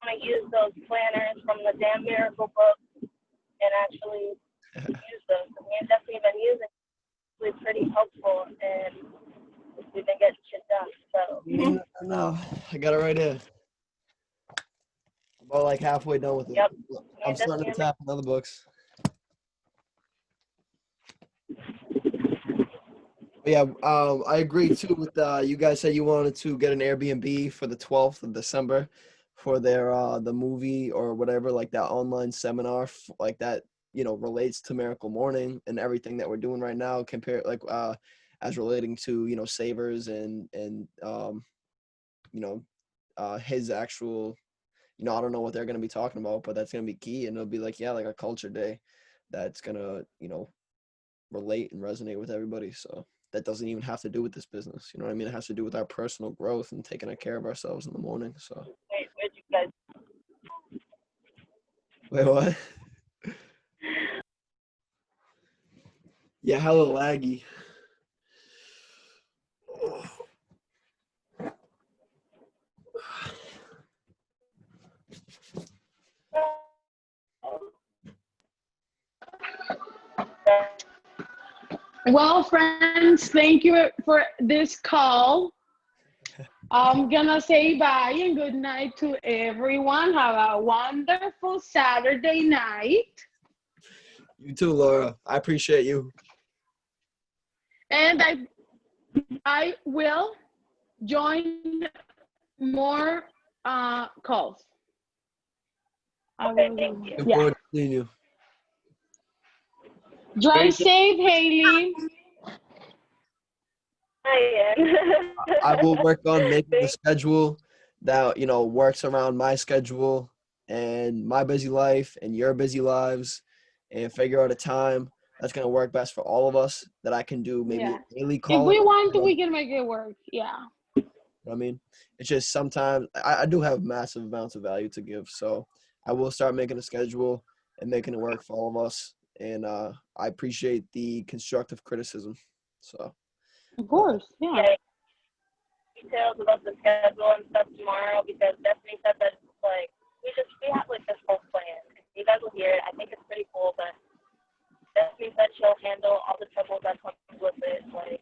I want to use those planners from the damn Miracle Book and actually use those. We've definitely been using them. It's pretty helpful, and we've been getting shit done. So No, I got it right here. About like halfway done with it. Yep. I'm starting to tap in other books. But yeah, I agree too with you guys said you wanted to get an Airbnb for the 12th of December for their the movie or whatever, like that online seminar like that, you know, relates to Miracle Morning and everything that we're doing right now compared like as relating to, you know, Savers and you know, his actual, you know, I don't know what they're going to be talking about, but that's going to be key. And it'll be like, yeah, like a culture day that's going to, you know, relate and resonate with everybody. So that doesn't even have to do with this business. You know what I mean? It has to do with our personal growth and taking care of ourselves in the morning. So. wait, where'd you guys? Wait, what? Yeah, hella laggy. Well, friends, thank you for this call. I'm gonna say bye and good night to everyone. Have a wonderful Saturday night. You too, Laura. I appreciate you. And I will join more calls. Okay, thank you. Look forward to seeing you. Drive safe, Haley. I will work on making the schedule that, you know, works around my schedule and my busy life and your busy lives, and figure out a time that's going to work best for all of us that I can do maybe a daily call. If we want to, we can make it work. Yeah. You know what I mean? It's just sometimes I do have massive amounts of value to give. So I will start making a schedule and making it work for all of us. And I appreciate the constructive criticism. So. Of course, yeah. Details about the schedule and stuff tomorrow, because Destiny said that like we have like this whole plan. You guys will hear it. I think it's pretty cool, but Destiny said she'll handle all the trouble that comes with it. Like,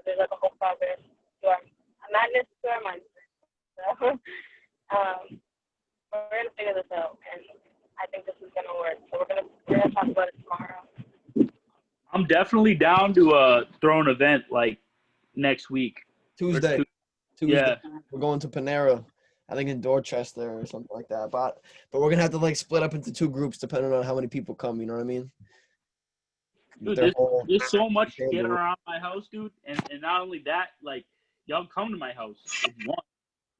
there's like a whole progress to our madness to our mindset. So we're gonna figure this out, and I think this is gonna work. So we're gonna talk about it tomorrow. I'm definitely down to throw an event like next week. Tuesday. Yeah. We're going to Panera, I think in Dorchester or something like that. But we're gonna have to like split up into two groups depending on how many people come. You know what I mean? Dude, there's so much to get around my house, dude. And not only that, like, y'all come to my house if you want.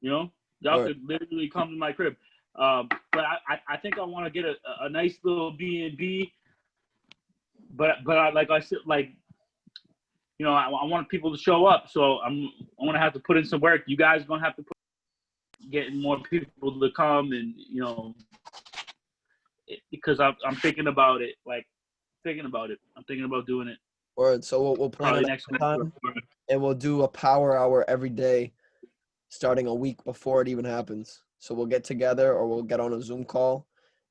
You know, y'all could literally come to my crib. But I think I want to get a nice little B&B. But like I said, like, you know, I want people to show up, so I'm gonna have to put in some work. You guys are gonna have to getting more people to come, and you know, because I'm thinking about it, I'm thinking about doing it. Word. So we'll plan it next time, and we'll do a power hour every day, starting a week before it even happens. So we'll get together, or we'll get on a Zoom call.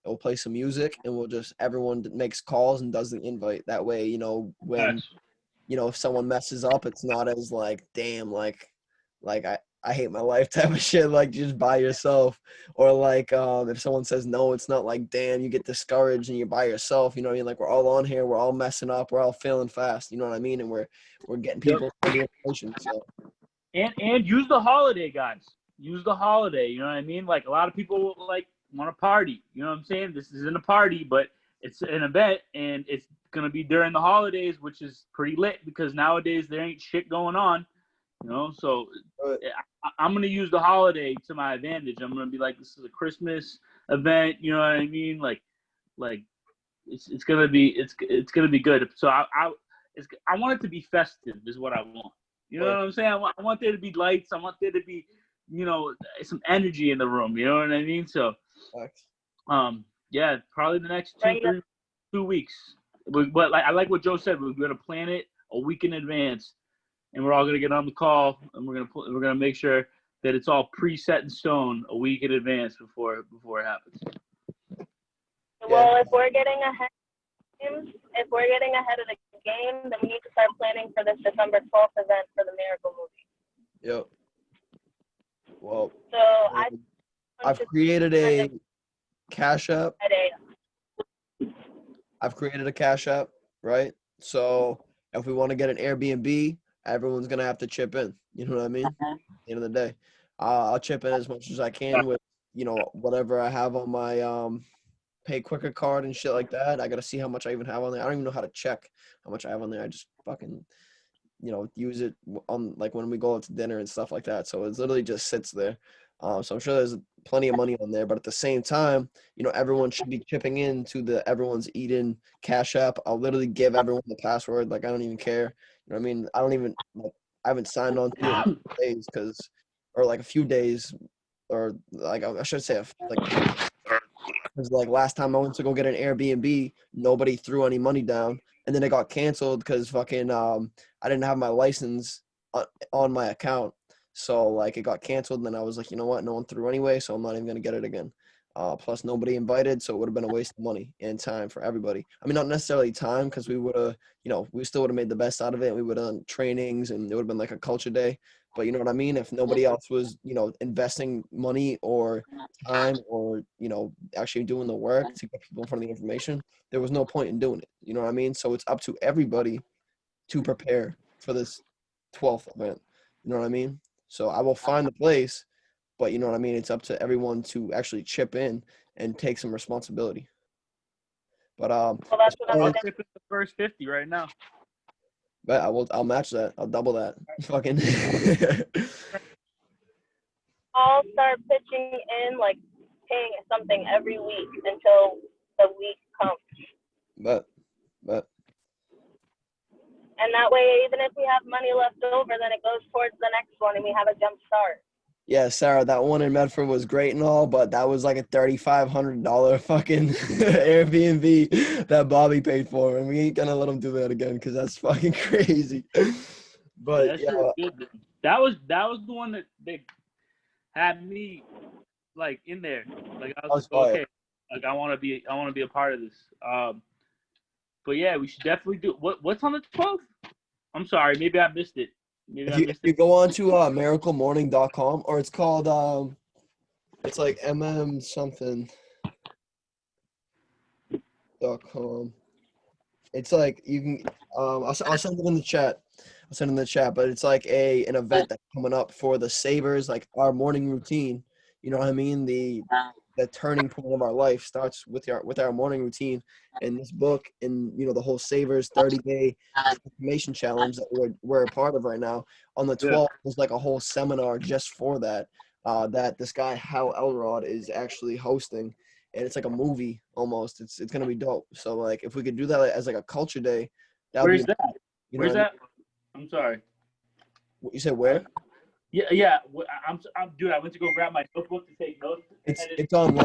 We'll play some music, and everyone makes calls and does the invite. That way, you know, when, you know, if someone messes up, it's not as like, damn, like I hate my life type of shit, like just by yourself. Or like if someone says no, it's not like, damn, you get discouraged and you're by yourself. You know what I mean? Like, we're all on here, we're all messing up, we're all failing fast. You know what I mean? And we're getting people the information. So. And use the holiday, guys. Use the holiday. You know what I mean? Like, a lot of people like want to party. You know what I'm saying? This isn't a party, but it's an event, and it's gonna be during the holidays, which is pretty lit because nowadays there ain't shit going on. You know, so I'm gonna use the holiday to my advantage. I'm gonna be like, this is a Christmas event. You know what I mean? Like it's gonna be good. So I want it to be festive. Is what I want. You know what I'm saying? I want there to be lights. I want there to be, some energy in the room. You know what I mean? So, yeah, probably the next 2 weeks. But I like what Joe said. We're gonna plan it a week in advance, and we're all gonna get on the call, and we're gonna make sure that it's all preset in stone a week in advance before it happens. Well, if we're getting ahead of the game, then we need to start planning for this December 12th event for the Miracle movie. Yep. Well, So I've created a Cash App. Right? So if we want to get an Airbnb, everyone's gonna have to chip in. You know what I mean? At the end of the day, I'll chip in as much as I can with whatever I have on my Pay Quicker card and shit like that. I gotta see how much I even have on there. I don't even know how to check how much I have on there. I just fucking use it on like when we go out to dinner and stuff like that. So it literally just sits there. So I'm sure there's plenty of money on there, but at the same time, everyone should be chipping in to the Everyone's Eating Cash App. I'll literally give everyone the password. Like, I don't even care. You know what I mean? I haven't signed on to it in days or like a few days, or like I should say because like last time I went to go get an Airbnb, nobody threw any money down, and then it got canceled because fucking I didn't have my license on my account. So like it got canceled, and then I was like, you know what? No one threw anyway, so I'm not even gonna get it again. Plus nobody invited, so it would have been a waste of money and time for everybody. I mean, not necessarily time, because we would have, we still would have made the best out of it. We would have done trainings, and it would have been like a culture day. But you know what I mean? If nobody else was, investing money or time or, actually doing the work to get people in front of the information, there was no point in doing it. You know what I mean? So it's up to everybody to prepare for this 12th event. You know what I mean? So I will find the place, but you know what I mean? It's up to everyone to actually chip in and take some responsibility. But well, that's what I'll chip in the first 50 right now. But I'll match that. I'll double that. Fucking. I'll start pitching in, like paying something every week until the week comes. But. And that way, even if we have money left over, then it goes towards the next one, and we have a jump start. Yeah, Sarah, that one in Medford was great and all, but that was like a $3,500 fucking Airbnb that Bobby paid for, and we ain't gonna let him do that again because that's fucking crazy. But that was the one that had me like in there. Like I was like, okay, like I want to be a part of this. But yeah, we should definitely do. What's on the 12th? I'm sorry, maybe I missed it. If you go on to miraclemorning.com, or it's called it's like something.com. It's like you can I'll send it in the chat. But it's like an event that's coming up for the Savers, like our morning routine. You know what I mean? The turning point of our life starts with our morning routine. And this book and the whole Savers 30-day transformation challenge that we're a part of right now. On the 12th, there's like a whole seminar just for that that this guy Hal Elrod is actually hosting, and it's like a movie almost. It's gonna be dope. So like if we could do that as like a culture day, where's that? Where's that? I'm sorry. You said where? Yeah. I'm dude. I went to go grab my notebook to take notes. It's online.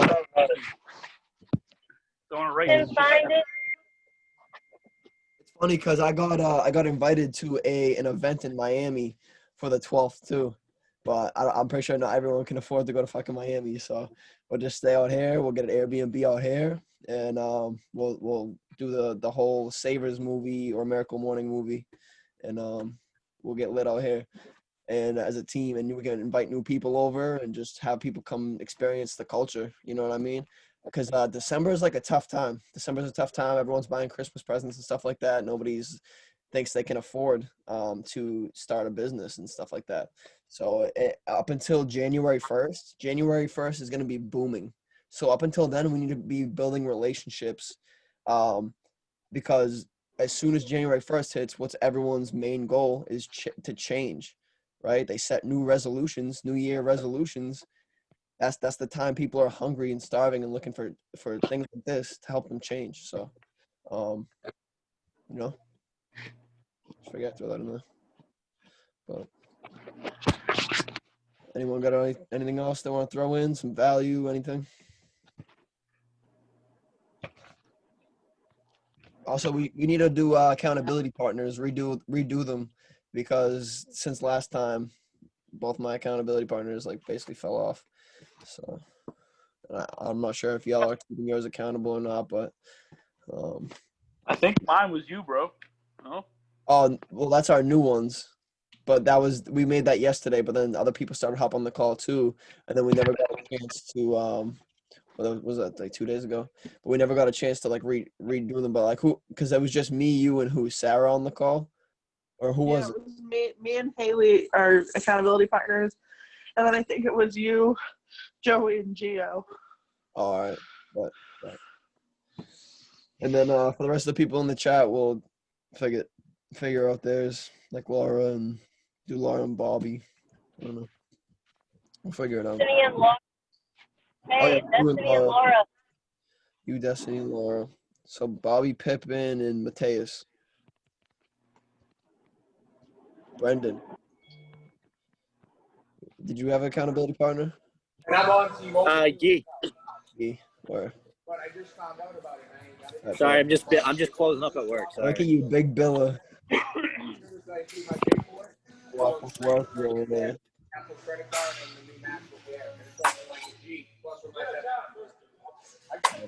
Can find it. It's funny because I got invited to an event in Miami for the 12th too, but I'm pretty sure not everyone can afford to go to fucking Miami. So we'll just stay out here. We'll get an Airbnb out here, and we'll do the whole Savers movie or Miracle Morning movie, and we'll get lit out here. And as a team, and we can invite new people over and just have people come experience the culture. You know what I mean? Because December is like a tough time. December's a tough time. Everyone's buying Christmas presents and stuff like that. Nobody's thinks they can afford to start a business and stuff like that. So up until January 1st is going to be booming. So up until then, we need to be building relationships because as soon as January 1st hits, what's everyone's main goal is to change. right? They set new resolutions, New Year resolutions. That's the time people are hungry and starving and looking for things like this to help them change. So, you know, just forget to throw that in there. But anyone got anything else they want to throw in? Some value, anything? Also, we need to do accountability partners, redo them, because since last time, both my accountability partners like basically fell off. So I'm not sure if y'all are keeping yours accountable or not, but I think mine was you, bro. No? oh well, that's our new ones. But we made that yesterday, but then other people started hopping on the call too, and then we never got a chance to was that like 2 days ago? But we never got a chance to like redo them. But like who? Because it was just me, you, and who? Sarah on the call, or who was it? It was me and Haley are accountability partners, and then I think it was you, Joey, and Gio. All right, but and then for the rest of the people in the chat, we'll figure out theirs, like Laura and Bobby. I don't know. We'll figure it out. Destiny and Laura. Hey, you and Destiny and Laura. You, Destiny, and Laura. So Bobby, Pippin, and Mateus. Brendan. Did you have an accountability partner? And I'm on T-Mobile. Gee, or But I just found out about it. And I ain't got it. Sorry, I'm just closing up at work. Sorry. Look at you, big Billa. As soon as I see my paperwork, Welcome, welcome over there. Apple credit card and the new MacBook Air. And it's only like a G. Plus with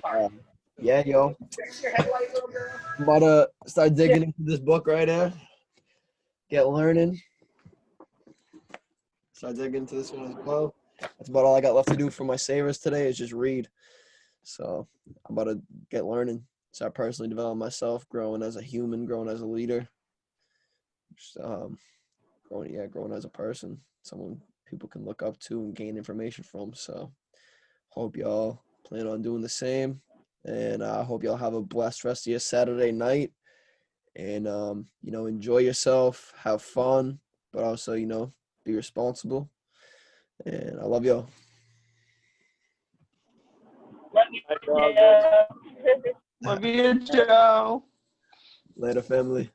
my Yeah, yo. Fix your headlight, little girl. I'm about to start digging into this book right here. Get learning. Start digging into this one as well. That's about all I got left to do for my savers today is just read. So I'm about to get learning. Start personally developing myself, growing as a human, growing as a leader. Just, growing as a person. Someone people can look up to and gain information from. So hope y'all plan on doing the same. And I hope y'all have a blessed rest of your Saturday night. And, enjoy yourself, have fun, but also, be responsible. And I love y'all. Love you, Joe. Love you, Joe. Later, family.